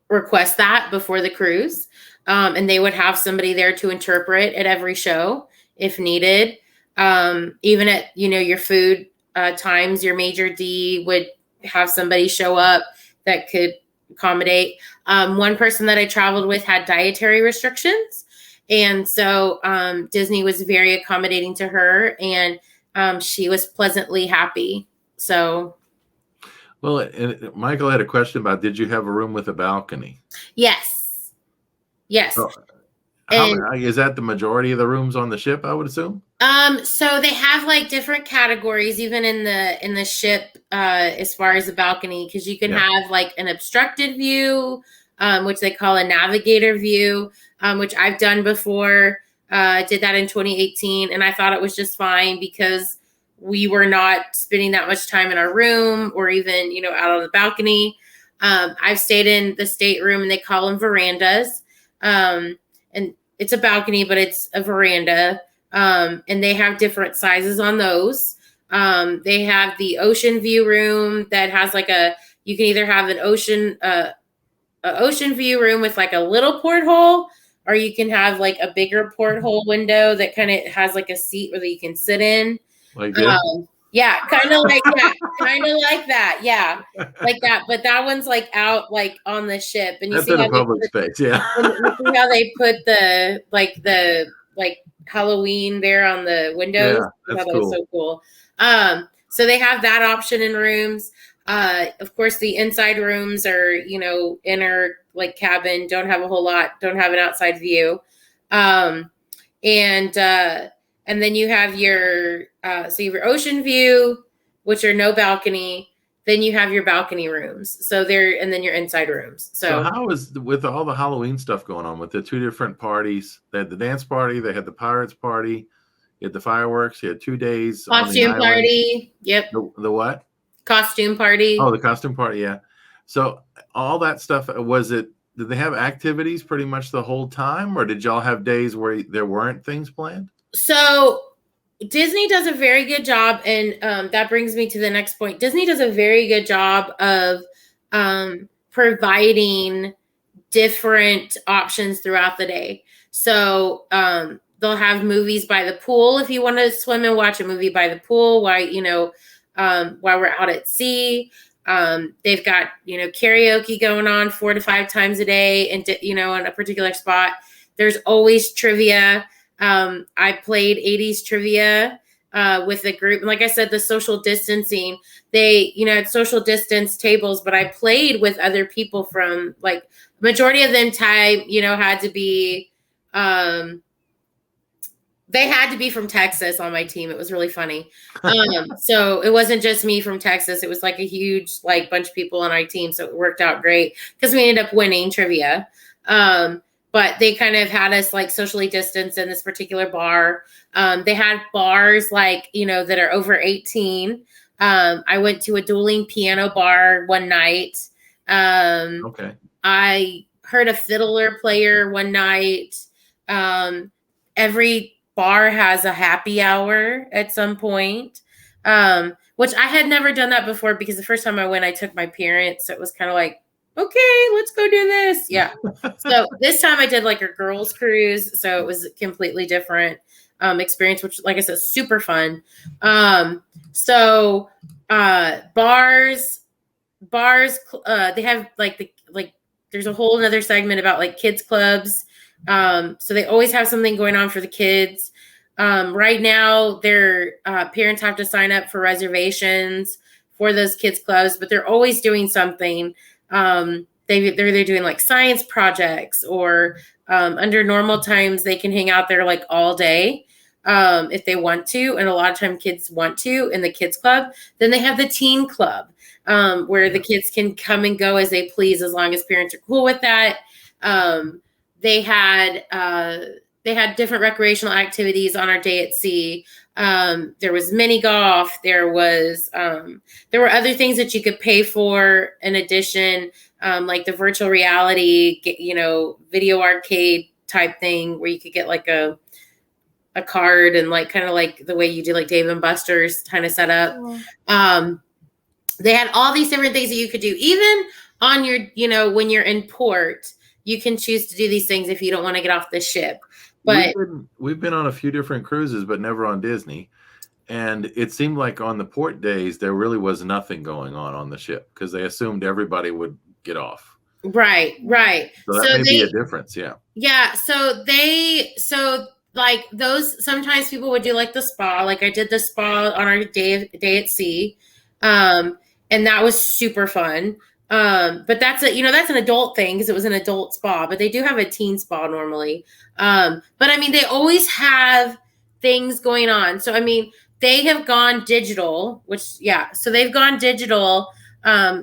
request that before the cruise. And they would have somebody there to interpret at every show if needed. Even at, your food times, your major D would have somebody show up that could accommodate. One person that I traveled with had dietary restrictions. And so Disney was very accommodating to her, and she was pleasantly happy. So. Well, Michael had a question about, did you have a room with a balcony? Yes. So, is that the majority of the rooms on the ship, I would assume? So they have like different categories, even in the ship, as far as the balcony, because you can have like an obstructed view, which they call a navigator view, which I've done before. I did that in 2018, and I thought it was just fine because we were not spending that much time in our room or even, out on the balcony. I've stayed in the stateroom, and they call them verandas. And it's a balcony, but it's a veranda. And they have different sizes on those. They have the ocean view room that has like you can either have an ocean view room with like a little porthole, or you can have like a bigger porthole window that kind of has like a seat where you can sit in. Like this? Yeah, kind of like that. Yeah, like that. But that one's like out like on the ship, and that's in a public space. Yeah. And you see how they put the Halloween there on the windows? Yeah, that's cool. So cool. So they have that option in rooms. Of course, the inside rooms are, inner like cabin, don't have an outside view. And then you have your ocean view, which are no balcony. then you have your balcony rooms. So and then your inside rooms. So how is, with all the Halloween stuff going on with the two different parties? They had the dance party, they had the Pirates party, you had the fireworks, you had 2 days on the costume island. party. Yep. The what? Costume party. Oh, the costume party, yeah. So all that stuff, did they have activities pretty much the whole time, or did y'all have days where there weren't things planned? So Disney does a very good job, and that brings me to the next point. Disney does a very good job of providing different options throughout the day. So they'll have movies by the pool if you want to swim and watch a movie by the pool while we're out at sea. They've got, karaoke going on 4 to 5 times a day, and in a particular spot. There's always trivia. I played 80s trivia with a group. And like I said, the social distancing, they, had social distance tables, but I played with other people from, like, majority of them had to be, they had to be from Texas on my team. It was really funny. So it wasn't just me from Texas. It was like a huge, bunch of people on our team. So it worked out great because we ended up winning trivia. But they kind of had us socially distanced in this particular bar. They had bars that are over 18. I went to a dueling piano bar one night. Okay. I heard a fiddler player one night. Every bar has a happy hour at some point, which I had never done that before because the first time I went, I took my parents. So it was kind of like, okay, let's go do this. Yeah. So this time I did a girls cruise. So it was a completely different experience, which, like I said, super fun. Bars, they have there's a whole another segment about kids clubs. So they always have something going on for the kids. Right now their parents have to sign up for reservations for those kids clubs, but they're always doing something. They're doing science projects, or under normal times they can hang out there all day if they want to, and a lot of time kids want to in the kids club. Then they have the teen club where the kids can come and go as they please as long as parents are cool with that. They had different recreational activities on our day at sea. There was mini golf. There were other things that you could pay for in addition, like the virtual reality, video arcade type thing where you could get a card and kind of the way you do Dave and Buster's kind of setup. They had all these different things that you could do, even on your, when you're in port. You can choose to do these things if you don't want to get off the ship. But we've been on a few different cruises, but never on Disney. And it seemed like on the port days, there really was nothing going on the ship because they assumed everybody would get off. Right. So that may be a difference. Yeah. Yeah. So those, sometimes people would do the spa. I did the spa on our day at sea. And that was super fun. But that's an adult thing because it was an adult spa, but they do have a teen spa normally. But I mean, they always have things going on. So, I mean, they have gone digital, so they've gone digital.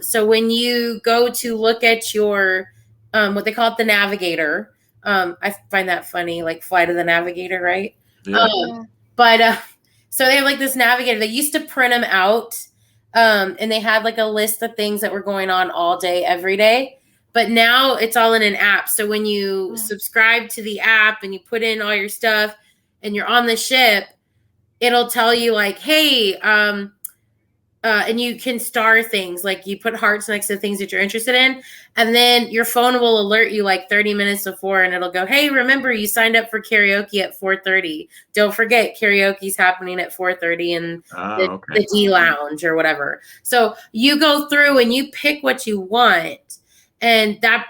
So when you go to look at your, what they call it, the navigator, I find that funny, Flight of the Navigator, right? Yeah. So they have this navigator. They used to print them out. And they had a list of things that were going on all day, every day. But now it's all in an app. So when you subscribe to the app and you put in all your stuff and you're on the ship, it'll tell you hey, and you can star things, you put hearts next to things that you're interested in. And then your phone will alert you 30 minutes before, and it'll go, hey, remember you signed up for karaoke at 4:30. Don't forget karaoke's happening at 4:30 in the D lounge or whatever. So you go through and you pick what you want. And that,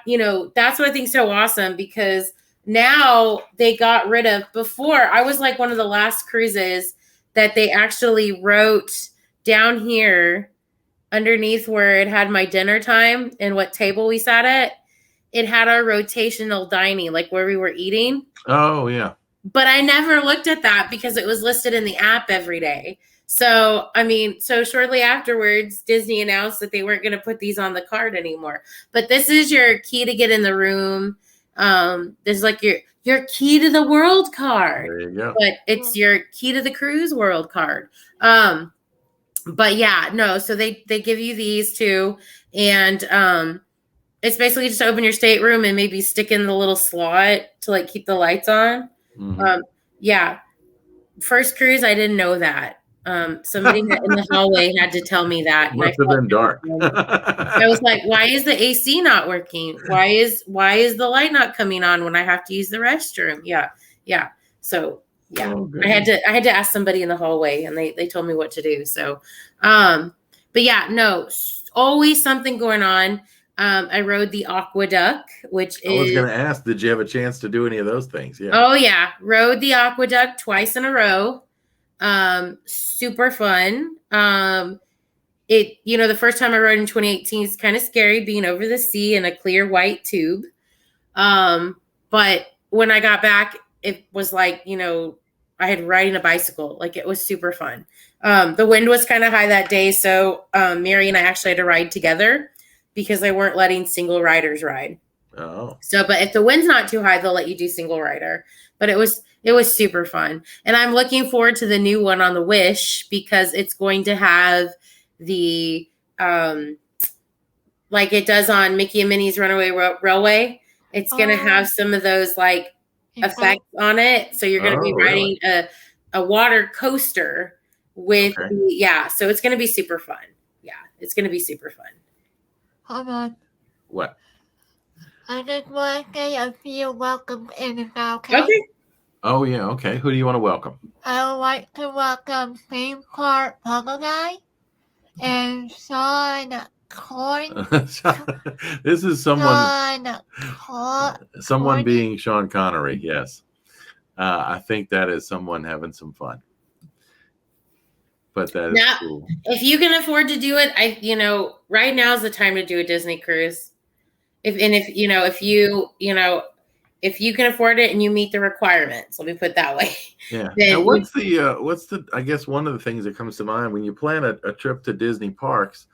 that's what I think is so awesome, because now they got rid of, before I was one of the last cruises that they actually wrote down here underneath where it had my dinner time and what table we sat at. It had our rotational dining, where we were eating. Oh, yeah. But I never looked at that because it was listed in the app every day. So, I mean, so shortly afterwards, Disney announced that they weren't going to put these on the card anymore. But this is your key to get in the room. This is like your key to the world card. There you go. But it's your key to the cruise world card. But yeah, no, so they give you these too. And it's basically just open your stateroom and maybe stick in the little slot to like keep the lights on. Mhm. Yeah. First cruise, I didn't know that. Somebody in the hallway had to tell me that. Must have been dark. I was like, why is the AC not working? Why is the light not coming on when I have to use the restroom? Yeah. So yeah, Oh, I had to ask somebody in the hallway, and they told me what to do. So, but yeah, no, always something going on. I rode the Aqueduct, which I was going to ask, did you have a chance to do any of those things? Yeah. Oh yeah, rode the Aqueduct twice in a row. Super fun. The first time I rode in 2018 is kind of scary being over the sea in a clear white tube. But when I got back, it was like, I had riding a bicycle. Like, it was super fun. The wind was kind of high that day. So, Mary and I actually had to ride together because they weren't letting single riders ride. Oh. So, but if the wind's not too high, they'll let you do single rider. But it was super fun. And I'm looking forward to the new one on the Wish because it's going to have the, like it does on Mickey and Minnie's Runaway Railway. It's going to have some of those like effects on it. So you're going to be riding a water coaster with, so it's going to be super fun. Yeah, it's going to be super fun. Hold on. What? I just want to say a few welcome in about okay? Oh, yeah, okay. Who do you want to welcome? I would like to welcome Theme Park Puzzle Guy and Sean Corn. This is someone being Sean Connery, yes. I think that is someone having some fun. But that is cool. If you can afford to do it, right now is the time to do a Disney cruise. If you can afford it and you meet the requirements, let me put it that way. Yeah. Now, what's the I guess one of the things that comes to mind when you plan a trip to Disney parks,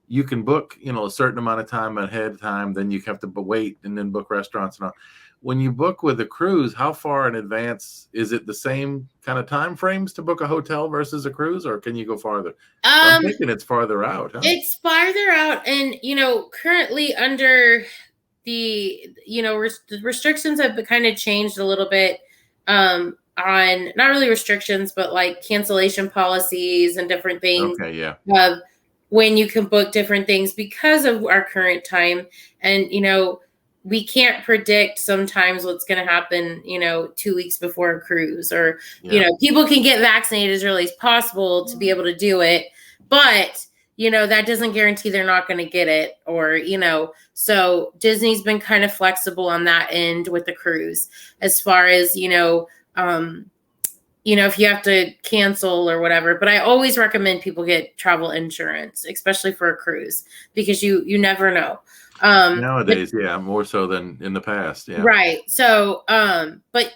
you can book, a certain amount of time ahead of time, then you have to wait and then book restaurants and all. When you book with a cruise, how far in advance is it the same kind of time frames to book a hotel versus a cruise, or can you go farther? I'm thinking it's farther out. Huh? It's farther out, and currently under the restrictions have kind of changed a little bit on not really restrictions, but like cancellation policies and different things. Okay, yeah. When you can book different things because of our current time, and we can't predict sometimes what's going to happen, 2 weeks before a cruise, or, people can get vaccinated as early as possible to be able to do it. But, that doesn't guarantee they're not going to get it, or, so Disney's been kind of flexible on that end with the cruise as far as, if you have to cancel or whatever. But I always recommend people get travel insurance, especially for a cruise, because you never know. Nowadays, more so than in the past. Yeah. Right. So, but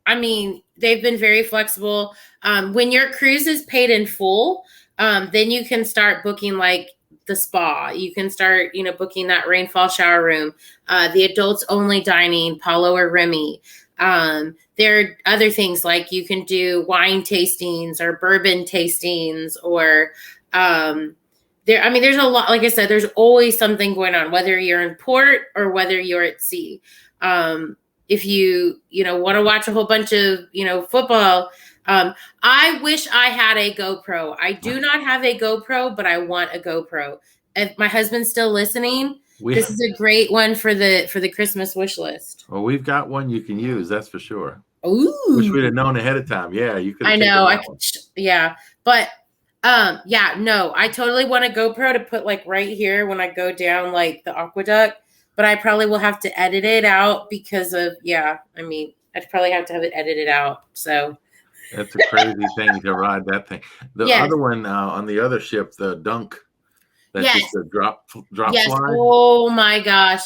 I mean, they've been very flexible. When your cruise is paid in full, then you can start booking like the spa. You can start, booking that rainfall shower room, the adults only dining, Paulo or Remy. There are other things like you can do wine tastings or bourbon tastings, or, there's a lot, like I said, there's always something going on, whether you're in port or whether you're at sea. If you want to watch a whole bunch of, football, I wish I had a GoPro. I do not have a GoPro, but I want a GoPro. If my husband's still listening, this is a great one for the Christmas wish list. Well, we've got one you can use, that's for sure. Ooh. Wish we'd have known ahead of time. Yeah, you could. I know. But no, I totally want a GoPro to put like right here when I go down like the aqueduct, but I probably will have to edit it out because of, I'd probably have to have it edited out. So that's a crazy thing to ride that thing. The other one on the other ship, the Dunk, that's just a drop slide. Oh my gosh.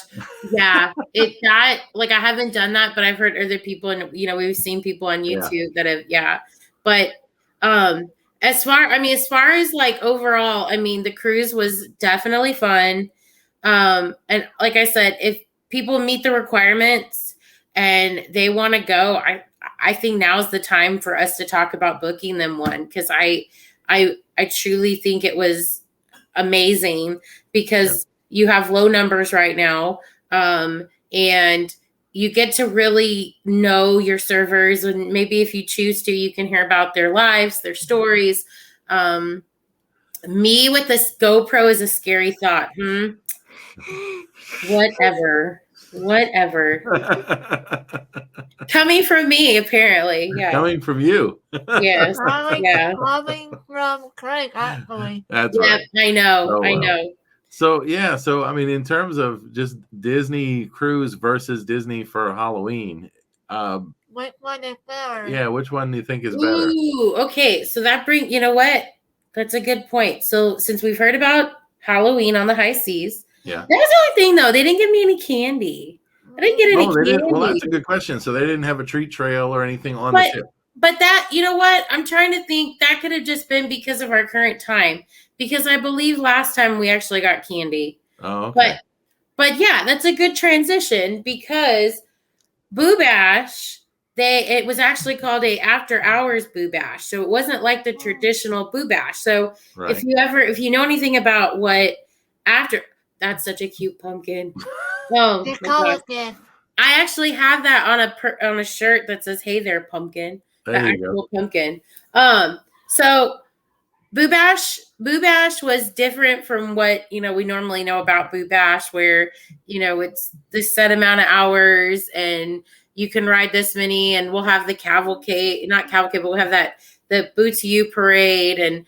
Yeah. I haven't done that, but I've heard other people, and we've seen people on YouTube that have, but as far as like overall, I mean, the cruise was definitely fun. And like I said, if people meet the requirements and they want to go, I think now's the time for us to talk about booking them one, because I truly think it was amazing, because you have low numbers right now, and you get to really know your servers, and maybe if you choose to, you can hear about their lives, their stories. Me with this GoPro is a scary thought. Whatever. Coming from me, apparently. Yeah. Coming from you. Yes. Yeah. Coming from Craig, actually. That's Yeah, right. I know. Oh, I well. know. So I mean, in terms of just Disney cruise versus Disney for Halloween, Which one is better? yeah, which one do you think is better? Ooh, okay. So you know what? That's a good point. So since we've heard about Halloween on the high seas, Yeah. that was the only thing though. They didn't give me any candy. I didn't get any Oh, they candy. didn't. Well, that's a good question. So they didn't have a treat trail or anything on the ship. But that, you know what? I'm trying to think, that could have just been because of our current time. Because I believe last time we actually got candy. Oh, okay. But yeah, that's a good transition, because Boo Bash, it was actually called a after hours Boo Bash. So it wasn't like the traditional Boo Bash. So Right. if you know anything about that's such a cute pumpkin. Oh, my God. I actually have that on a shirt that says, "Hey there, pumpkin." There you go. Pumpkin. So Boo Bash was different from what, we normally know about Boo Bash, where, it's this set amount of hours and you can ride this many, and we'll have the not cavalcade, but we'll have the Boo to You parade. And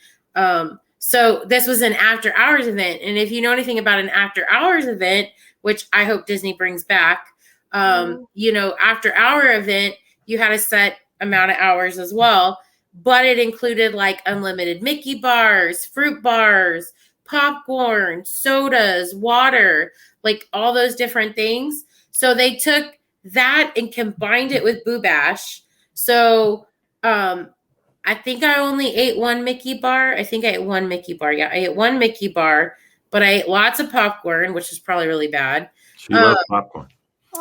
so this was an after hours event. And if you know anything about an after hours event, which I hope Disney brings back, after hour event, you had a set amount of hours as well, but it included like unlimited Mickey bars, fruit bars, popcorn, sodas, water, like all those different things. So they took that and combined it with Boo Bash. So I think I only ate one Mickey bar. I think I ate one Mickey bar. Yeah, I ate one Mickey bar, but I ate lots of popcorn, which is probably really bad. She loves popcorn.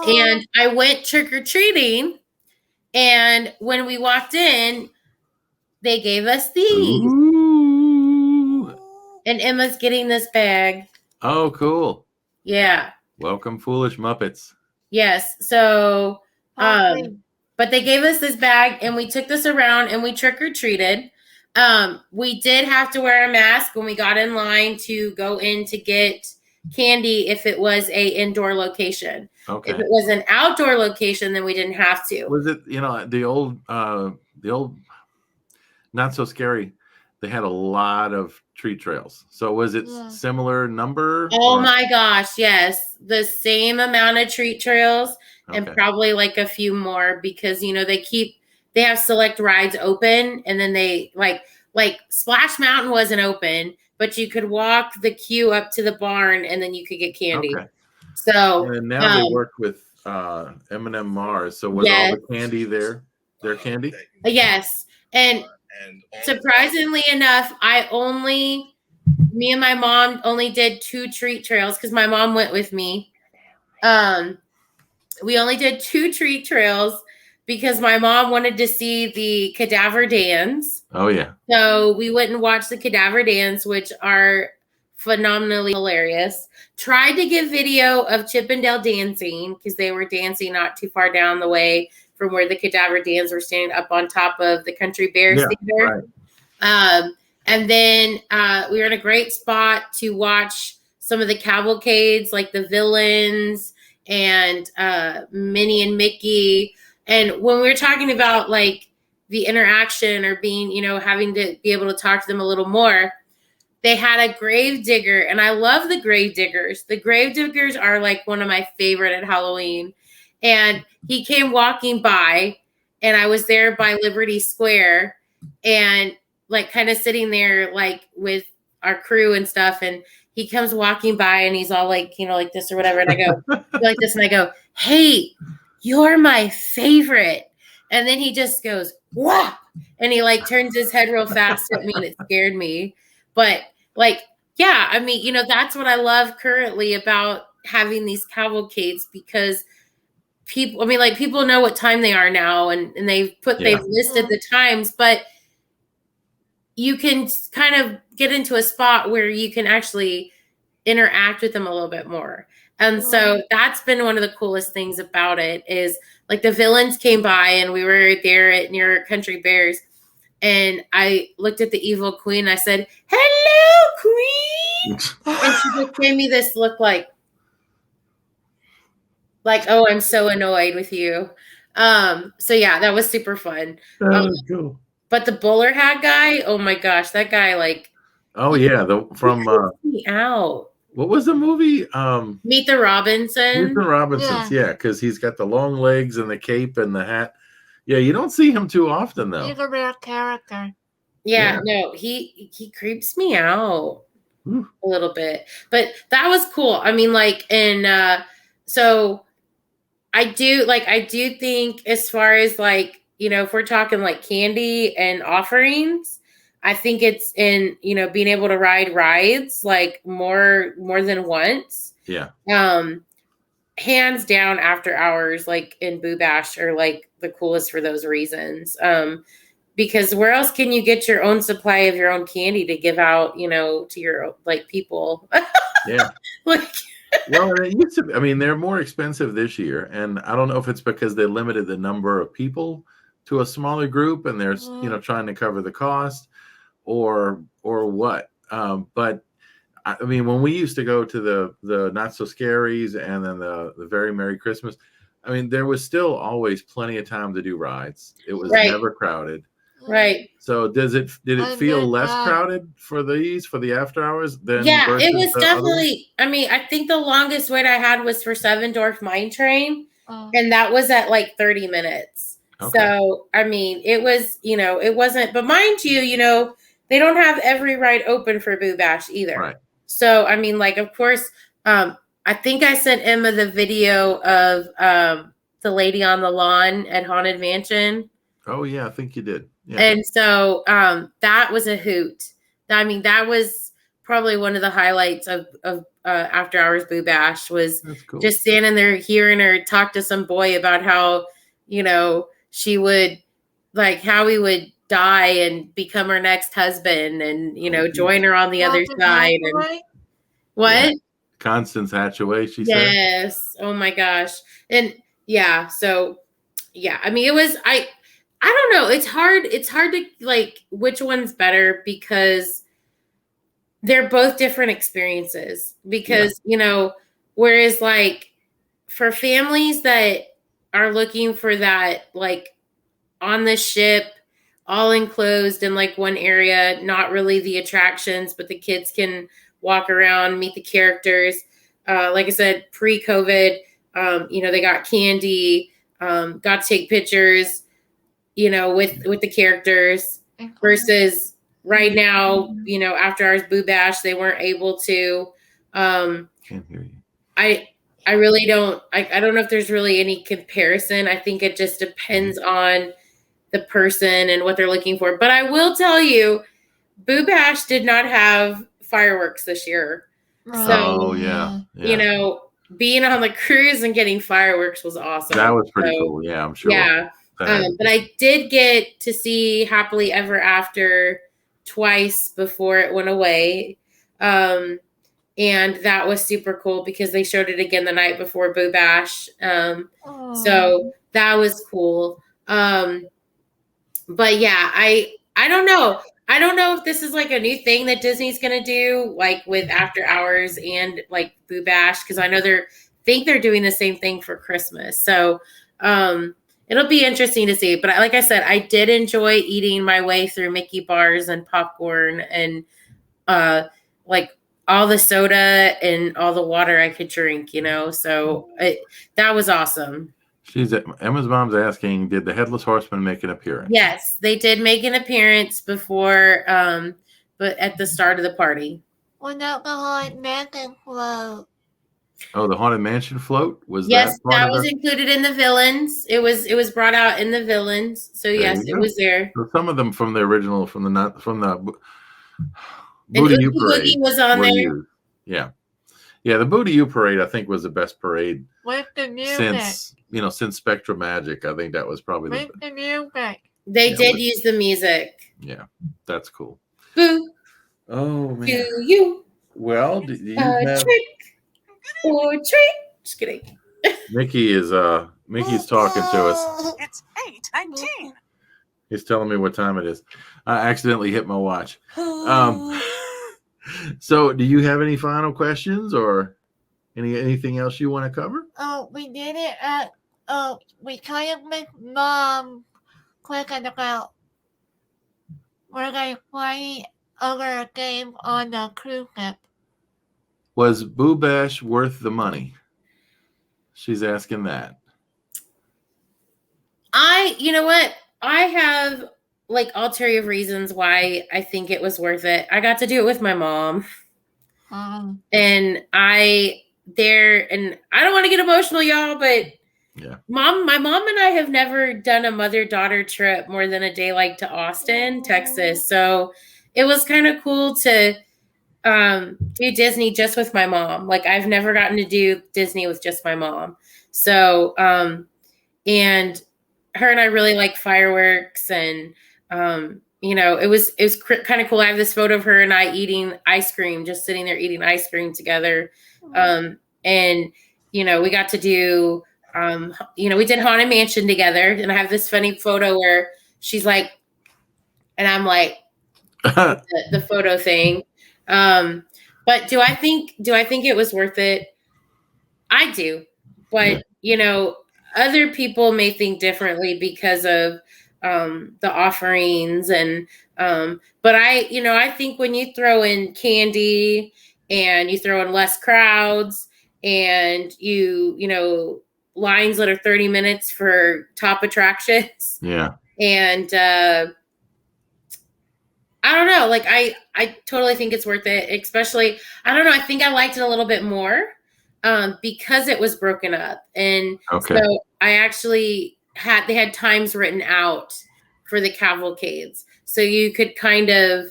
And I went trick-or-treating, and when we walked in, they gave us these. Ooh. And Emma's getting this bag. Oh, cool. Yeah. Welcome, Foolish Muppets. Yes. So, but they gave us this bag, and we took this around and we trick-or-treated. We did have to wear a mask when we got in line to go in to get candy if it was a indoor location. Okay. If it was an outdoor location, then we didn't have to. Was it, the old Not So Scary, they had a lot of treat trails. So was it similar number? Oh my gosh, yes. The same amount of treat trails, and probably like a few more, because they have select rides open, and then they like Splash Mountain wasn't open, but you could walk the queue up to the barn and then you could get candy. Okay. So and now they work with M&M Mars. So was all the candy their candy? Yes. And surprisingly enough, me and my mom only did 2 treat trails, because my mom went with me. We only did 2 treat trails because my mom wanted to see the cadaver dance. Oh, yeah. So we went and watched the cadaver dance, which are phenomenally hilarious. Tried to give video of Chippendale dancing, because they were dancing not too far down the way from where the cadaver dance were standing up on top of the Country Bears Theater. Right. And then we were in a great spot to watch some of the cavalcades, like the villains and Minnie and Mickey. And when we were talking about like the interaction or being, having to be able to talk to them a little more, they had a grave digger, and I love the grave diggers. The grave diggers are like one of my favorite at Halloween. And he came walking by, and I was there by Liberty Square, and like kind of sitting there like with our crew and stuff. And he comes walking by, and he's all like, like this or whatever. And I go like this, and I go, "Hey, you're my favorite." And then he just goes, whap! And he like turns his head real fast at me, and it scared me. But like, yeah, I mean, that's what I love currently about having these cavalcades, because people know what time they are now, and they've listed the times, but you can kind of get into a spot where you can actually interact with them a little bit more. And so that's been one of the coolest things about it, is like the villains came by and we were there near Country Bears, and I looked at the evil queen and I said, "Hello, queen." And she just gave me this look like, oh, I'm so annoyed with you. So yeah, that was super fun. Cool. But the bowler hat guy, oh my gosh, that guy Oh yeah, from me out. What was the movie? Meet the Robinsons. Meet the Robinsons, yeah, because he's got the long legs and the cape and the hat. Yeah, you don't see him too often though. He's a real character. Yeah, no, he creeps me out a little bit. But that was cool. I mean, so I do think, as far as if we're talking like candy and offerings, I think it's in, being able to ride rides like more than once. Yeah. Hands down, after hours, like in Boo Bash, are like the coolest for those reasons. Because where else can you get your own supply of your own candy to give out, to your people? Yeah. Well, it used to be, I mean, they're more expensive this year, and I don't know if it's because they limited the number of people to a smaller group, and they're trying to cover the cost, or what. But I mean, when we used to go to the Not So Scaries and then the Very Merry Christmas, I mean, there was still always plenty of time to do rides. It was never crowded. Right. So did it feel less crowded for the after hours than? Yeah, it was definitely. I mean, I think the longest wait I had was for Seven Dwarf Mine Train, and that was at like 30 minutes. Okay. So I mean, it was, it wasn't. But mind you, they don't have every ride open for Boo Bash either. Right. So I mean, of course, I think I sent Emma the video of the lady on the lawn at Haunted Mansion. Oh yeah, I think you did. Yeah. And so that was a hoot. I mean, that was probably one of the highlights of After Hours Boo Bash, was just standing there hearing her talk to some boy about how, she would, how he would die and become her next husband, and, join her on the other side. And what? Yeah. Constance Hatchaway, she said. Yes. Oh my gosh. And yeah, so yeah, I mean, it was, I don't know. It's hard to which one's better, because they're both different experiences. Because, whereas for families that are looking for that, on the ship, all enclosed in one area, not really the attractions, but the kids can walk around, meet the characters. Like I said, pre-COVID, they got candy, got to take pictures, with the characters, versus right now, After Hours Boo Bash, they weren't able to. Can't hear you. I really don't. I don't know if there's really any comparison. I think it just depends on the person and what they're looking for. But I will tell you, Boo Bash did not have fireworks this year. So, yeah. Being on the cruise and getting fireworks was awesome. That was pretty cool. Yeah, I'm sure. Yeah. But I did get to see Happily Ever After twice before it went away. And that was super cool because they showed it again the night before Boo Bash. So that was cool. But yeah, I don't know. I don't know if this is a new thing that Disney's going to do, with After Hours and Boo Bash, because I know they're doing the same thing for Christmas. So it'll be interesting to see. But like I said, I did enjoy eating my way through Mickey bars and popcorn and all the soda and all the water I could drink, So that was awesome. Emma's mom's asking, did the Headless Horseman make an appearance? Yes, they did make an appearance before, but at the start of the party. What alcoholic Megan float? Oh, the Haunted Mansion float, was Yes, that part that of was the? included in the villains. It was brought out in the villains. So There yes, you it go. was there. So some of them from the original, from the And Booty U Oogie parade Boogie was on were there. used. Yeah, yeah. The Booty U parade, I think, was the best parade With the music. since Spectra Magic. I think that was probably With the music. They Yeah, did use the music. yeah. That's cool. Boo Oh to man. you. Well, do you A have trick or treat. Just kidding. Mickey's talking to us. It's 8:19. He's telling me what time it is. I accidentally hit my watch. So do you have any final questions or anything else you want to cover? Oh, we did it at, we kind of make Mom quick about we're going to play other game on the cruise ship. Was Boo Bash worth the money? She's asking that. You know what? I have like ulterior reasons why I think it was worth it. I got to do it with my mom. And I don't want to get emotional, y'all, but yeah, my mom and I have never done a mother-daughter trip more than a day like to Austin, Texas. So it was kind of cool to do Disney just with my mom. Like I've never gotten to do Disney with just my mom. So and her and I really like fireworks, and it was kind of cool. I have this photo of her and I eating ice cream, just sitting there eating ice cream together. And we got to do we did Haunted Mansion together, and I have this funny photo where she's like, and I'm like the photo thing. But do I think it was worth it? I do, but other people may think differently because of the offerings but I think when you throw in candy and you throw in less crowds and lines that are 30 minutes for top attractions. Yeah. And I don't know, like I totally think it's worth it, especially, I don't know, I think I liked it a little bit more because it was broken up. And so I actually they had times written out for the cavalcades. So you could kind of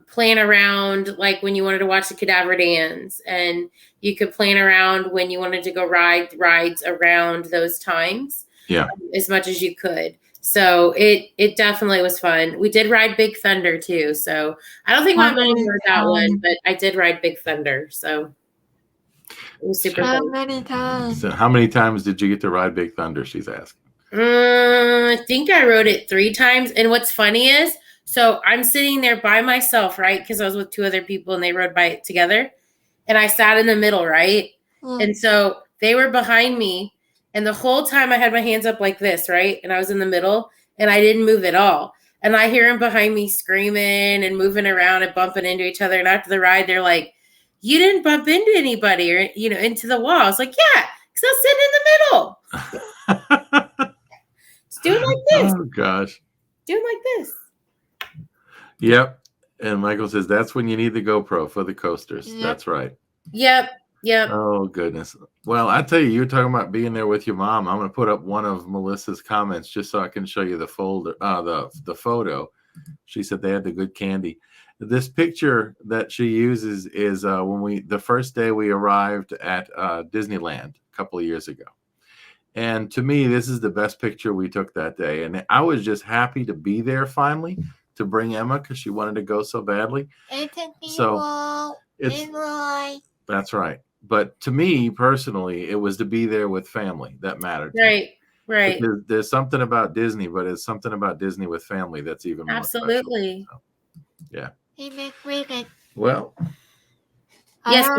plan around, like when you wanted to watch the cadaver dance, and you could plan around when you wanted to go rides around those times. Yeah. As much as you could. So it definitely was fun. We did ride Big Thunder too. So I don't think my mom rode that one, but I did ride Big Thunder. So it was super How fun. many times? So how many times did you get to ride Big Thunder? She's asking. I think I rode it 3 times. And what's funny is, so I'm sitting there by myself, right? Because I was with 2 other people and they rode by it together. And I sat in the middle, right? And so they were behind me. And the whole time I had my hands up like this, right? And I was in the middle and I didn't move at all. And I hear them behind me screaming and moving around and bumping into each other. And after the ride, they're like, "You didn't bump into anybody or, into the wall." I was like, "Yeah, because I was sitting in the middle." Just doing like this. Oh, gosh. Doing like this. Yep. And Michael says, that's when you need the GoPro for the coasters. Yep. That's right. Yep. Oh, goodness. Well, I tell you, you're talking about being there with your mom. I'm going to put up one of Melissa's comments just so I can show you the the photo. She said they had the good candy. This picture that she uses is the first day we arrived at Disneyland a couple of years ago. And to me, this is the best picture we took that day. And I was just happy to be there finally to bring Emma because she wanted to go so badly. That's right. But to me personally, it was to be there with family that mattered. Right. There's something about Disney, but it's something about Disney with family that's even more absolutely special. So, Yeah. Well, yes,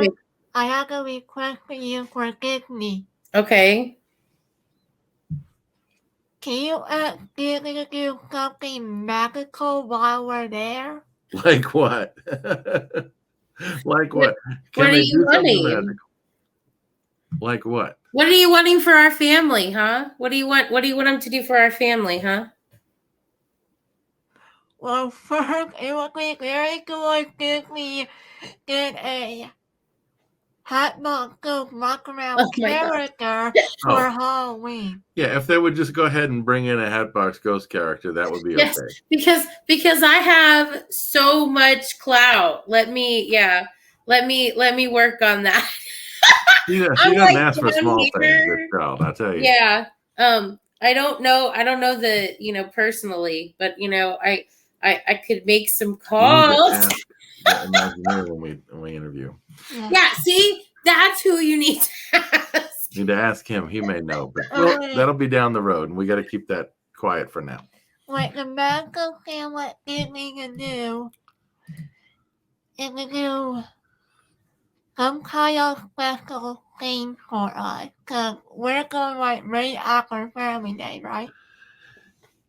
I have a request for you for Disney. Okay. Can you do something magical while we're there? Like what? Like what? What are you wanting? Like what? What are you wanting for our family, huh? What do you want them to do for our family, huh? Well, first, it would be very good if we did Hatbox Ghost walk around Oh my God. character Oh. for Halloween. Yeah, if they would just go ahead and bring in a Hatbox Ghost character, that would be Yes, okay. because I have so much clout. Let me work on that. She I'm doesn't like ask for down small things, this here. child, I tell you. Yeah. I don't know the personally, but I could make some You need to calls. ask the Imagineer when we interview. Yeah, see, that's who you need to ask. You need to ask him. He may know, but that'll be down the road, and we got to keep that quiet for now. What the Magical Family Disney can do is to do some kind of special thing for us. Because we're going right after Family Day, right?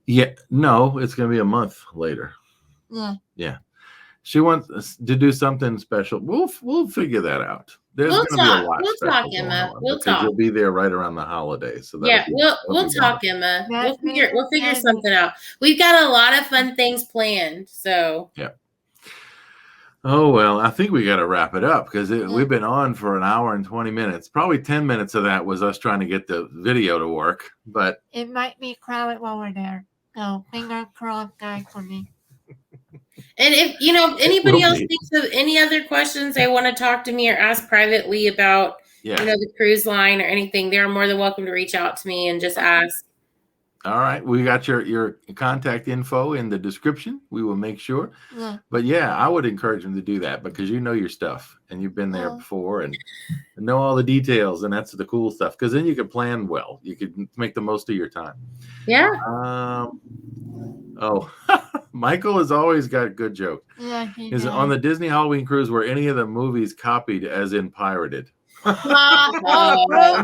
Yeah, no, it's going to be a month later. Yeah. She wants us to do something special. We'll figure that out. There's We'll going to be a talk. lot We'll special talk, going Emma. on We'll because talk. you'll be there right around the holidays. So Yeah, we'll that'll be talk, wonderful. Emma. That We'll figure makes something out. We've got a lot of fun things planned. So Yeah. Oh, well, I think we got to wrap it up because we've been on for an hour and 20 minutes. Probably 10 minutes of that was us trying to get the video to work, but it might be crowded while we're there. So fingers crossed, guys, for me. And if anybody else thinks of any other questions they want to talk to me or ask privately about the cruise line or anything, they're more than welcome to reach out to me and just ask. All right, we got your contact info in the description. We will make sure. Yeah. But yeah, I would encourage them to do that because you know your stuff and you've been there before and know all the details, and that's the cool stuff. Because then you can plan well. You could make the most of your time. Yeah. Michael has always got a good joke. Yeah, Is it on the Disney Halloween cruise were any of the movies copied as in pirated? Good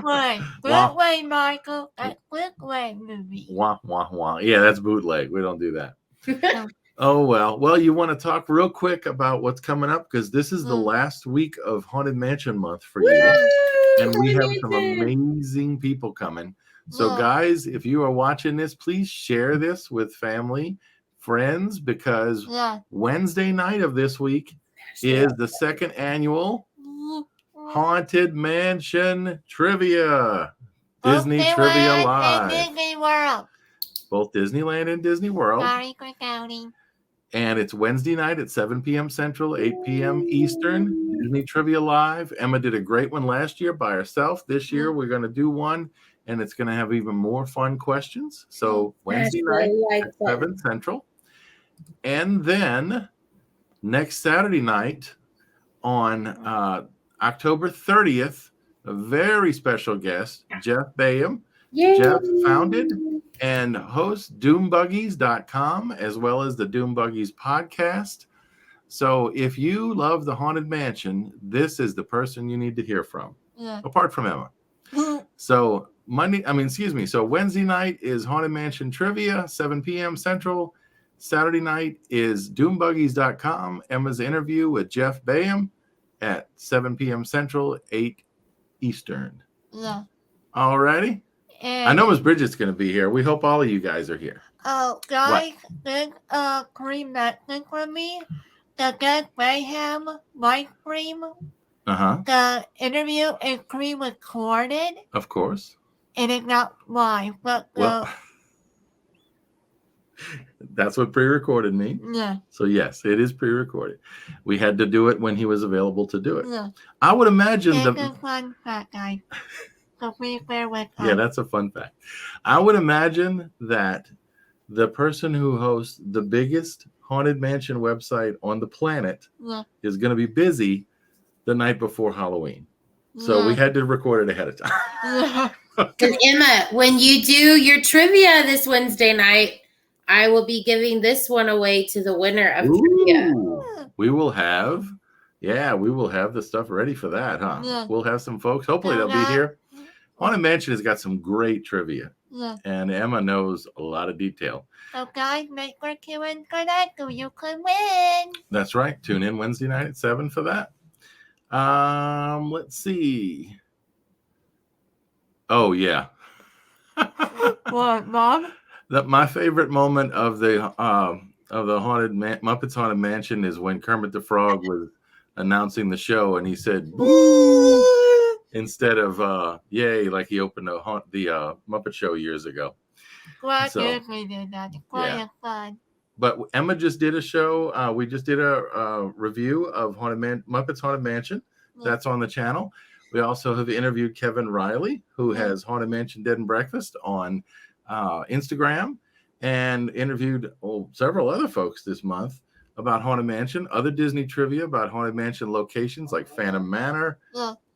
way, Michael. That's good way movie. Wah, wah, wah. Yeah, that's bootleg. We don't do that. Oh, well, you want to talk real quick about what's coming up because this is the last week of Haunted Mansion month for you. And we have some amazing people coming. So guys, if you are watching this, please share this with family, friends, because Wednesday night of this week is the second annual Haunted Mansion Trivia. Disney Trivia Live. Disney World. Both Disneyland and Disney World. Sorry for counting. And it's Wednesday night at 7 p.m. Central, 8 p.m. Eastern. Disney Trivia Live. Emma did a great one last year by herself. This year we're going to do one, and it's going to have even more fun questions. So Wednesday night at 7 Central. And then next Saturday night on October 30th, a very special guest, Jeff Bayham. Yay. Jeff founded and hosts doombuggies.com as well as the Doom Buggies podcast. So if you love the Haunted Mansion, this is the person you need to hear from, apart from Emma. So so Wednesday night is Haunted Mansion Trivia, 7 p.m. Central. Saturday night is doombuggies.com, Emma's interview with Jeff Bayham at 7 p.m. Central, 8 Eastern. Yeah. All righty. I know Miss Bridgette's going to be here. We hope all of you guys are here. Oh, guys, big cream message from me. The Jeff Bayham live stream. The interview is pre-recorded. Of course. And it's not live, but that's what pre-recorded means. Yeah. So yes, it is pre-recorded. We had to do it when he was available to do it. Yeah. I would imagine it's a fun fact, guys. So please bear with us. Yeah, that's a fun fact. I would imagine that the person who hosts the biggest Haunted Mansion website on the planet is going to be busy the night before Halloween. So we had to record it ahead of time. And Emma, when you do your trivia this Wednesday night, I will be giving this one away to the winner of trivia. We will have the stuff ready for that, huh? Yeah. We'll have some folks. Hopefully they'll be here. Haunted Mansion has got some great trivia. Yeah. And Emma knows a lot of detail. So guys, make sure to tune for that so you can win. That's right. Tune in Wednesday night at 7 for that. Let's see. Oh yeah. What, Mom? My favorite moment of the Muppets Haunted Mansion is when Kermit the Frog was announcing the show, and he said "boo" instead of "yay" like he opened the Muppet Show years ago. Glad So, we did that. Quite fun. But Emma just did a show. We just did a review of Muppets Haunted Mansion. That's on the channel. We also have interviewed Kevin Riley, who has Haunted Mansion Dead and Breakfast on Instagram, and interviewed several other folks this month about Haunted Mansion, other Disney trivia about Haunted Mansion locations like Phantom Manor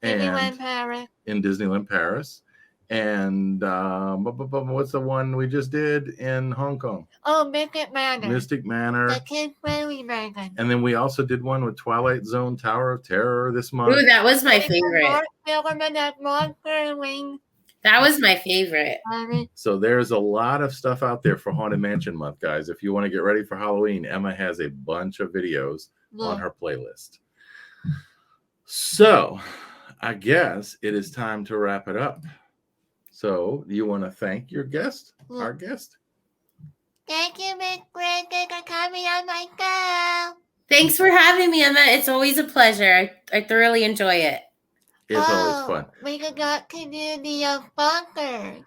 Disneyland Paris. In Disneyland Paris. And what's the one we just did in Hong Kong? Oh, Mystic Manor. Mystic Manor. The Kid Friendly Dragon. And then we also did one with Twilight Zone Tower of Terror this month. Ooh, that was my favorite. That was my favorite. So there's a lot of stuff out there for Haunted Mansion Month, guys. If you want to get ready for Halloween, Emma has a bunch of videos on her playlist. So I guess it is time to wrap it up. So you want to thank your guest, our guest? Thank you, Miss Bridgette, for coming on my show. Thanks for having me, Emma. It's always a pleasure. I thoroughly enjoy it. It's always fun. We forgot to do the sponsors.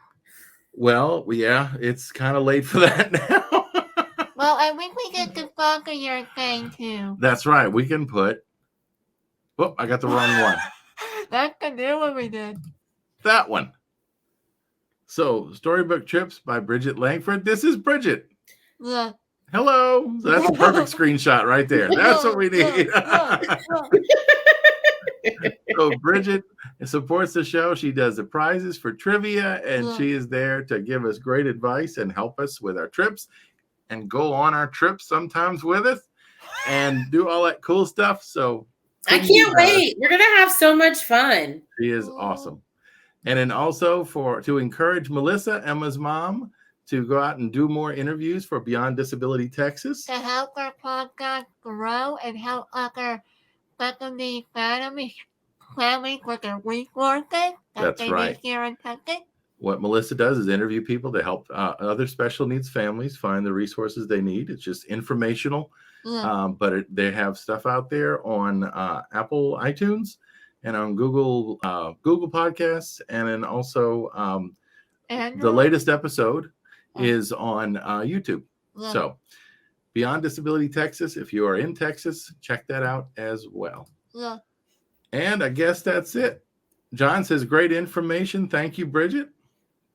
Well, yeah, it's kind of late for that now. Well, I think we get to sponsor your thing too. That's right. We can put. Oh, I got the wrong one. That's the new one we did. That one. So, Storybook Trips by Bridgette Langford. This is Bridgette. Yeah. Hello. So that's a perfect screenshot right there. That's what we need. So Bridgette supports the show. She does the prizes for trivia, and she is there to give us great advice and help us with our trips and go on our trips sometimes with us and do all that cool stuff. So I can't wait. We're going to have so much fun. She is awesome. And then also to encourage Melissa, Emma's mom, to go out and do more interviews for Beyond Disability Texas. To help our podcast grow and help other faculty families with their resources. That's right. Here in Texas. What Melissa does is interview people to help other special needs families find the resources they need. It's just informational, but they have stuff out there on Apple iTunes and on Google Podcasts, and then also the latest episode is on YouTube. So Beyond Disability Texas, if you are in Texas, check that out as well. And I guess that's it. John says great information. Thank you, Bridgette.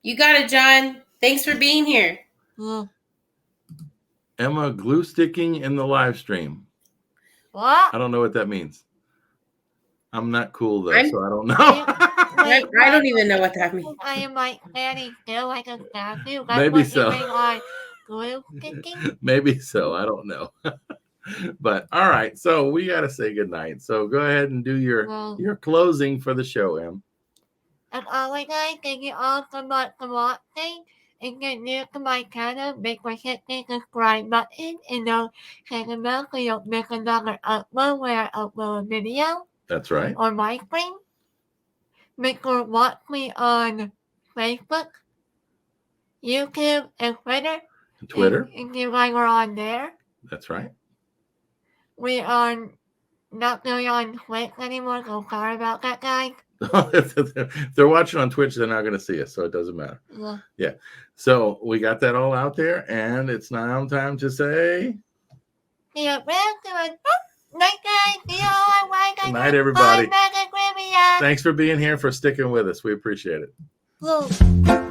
You got it, John. Thanks for being here. Emma glue sticking in the live stream. What? I don't know what that means. I'm not cool though, so I don't know. I don't even know what that means. I am like standing still like a statue. Maybe so. Glue sticking? Maybe so. I don't know. But all right, so we got to say goodnight. So go ahead and do your closing for the show, Em. As always, guys, thank you all so much for watching. If you're new to my channel, make sure to hit the subscribe button and click the bell so you don't miss another upload where I upload a video. That's right. On my screen. Make sure to watch me on Facebook, YouTube, and Twitter. If you guys are on there. That's right. We are not really on Twitch anymore, so sorry about that, guys. If they're watching on Twitch, they're not going to see us, so it doesn't matter. Yeah. So we got that all out there, and it's now time to say. Good night, guys. See you all on Good night, everybody. Thanks for being here, for sticking with us. We appreciate it.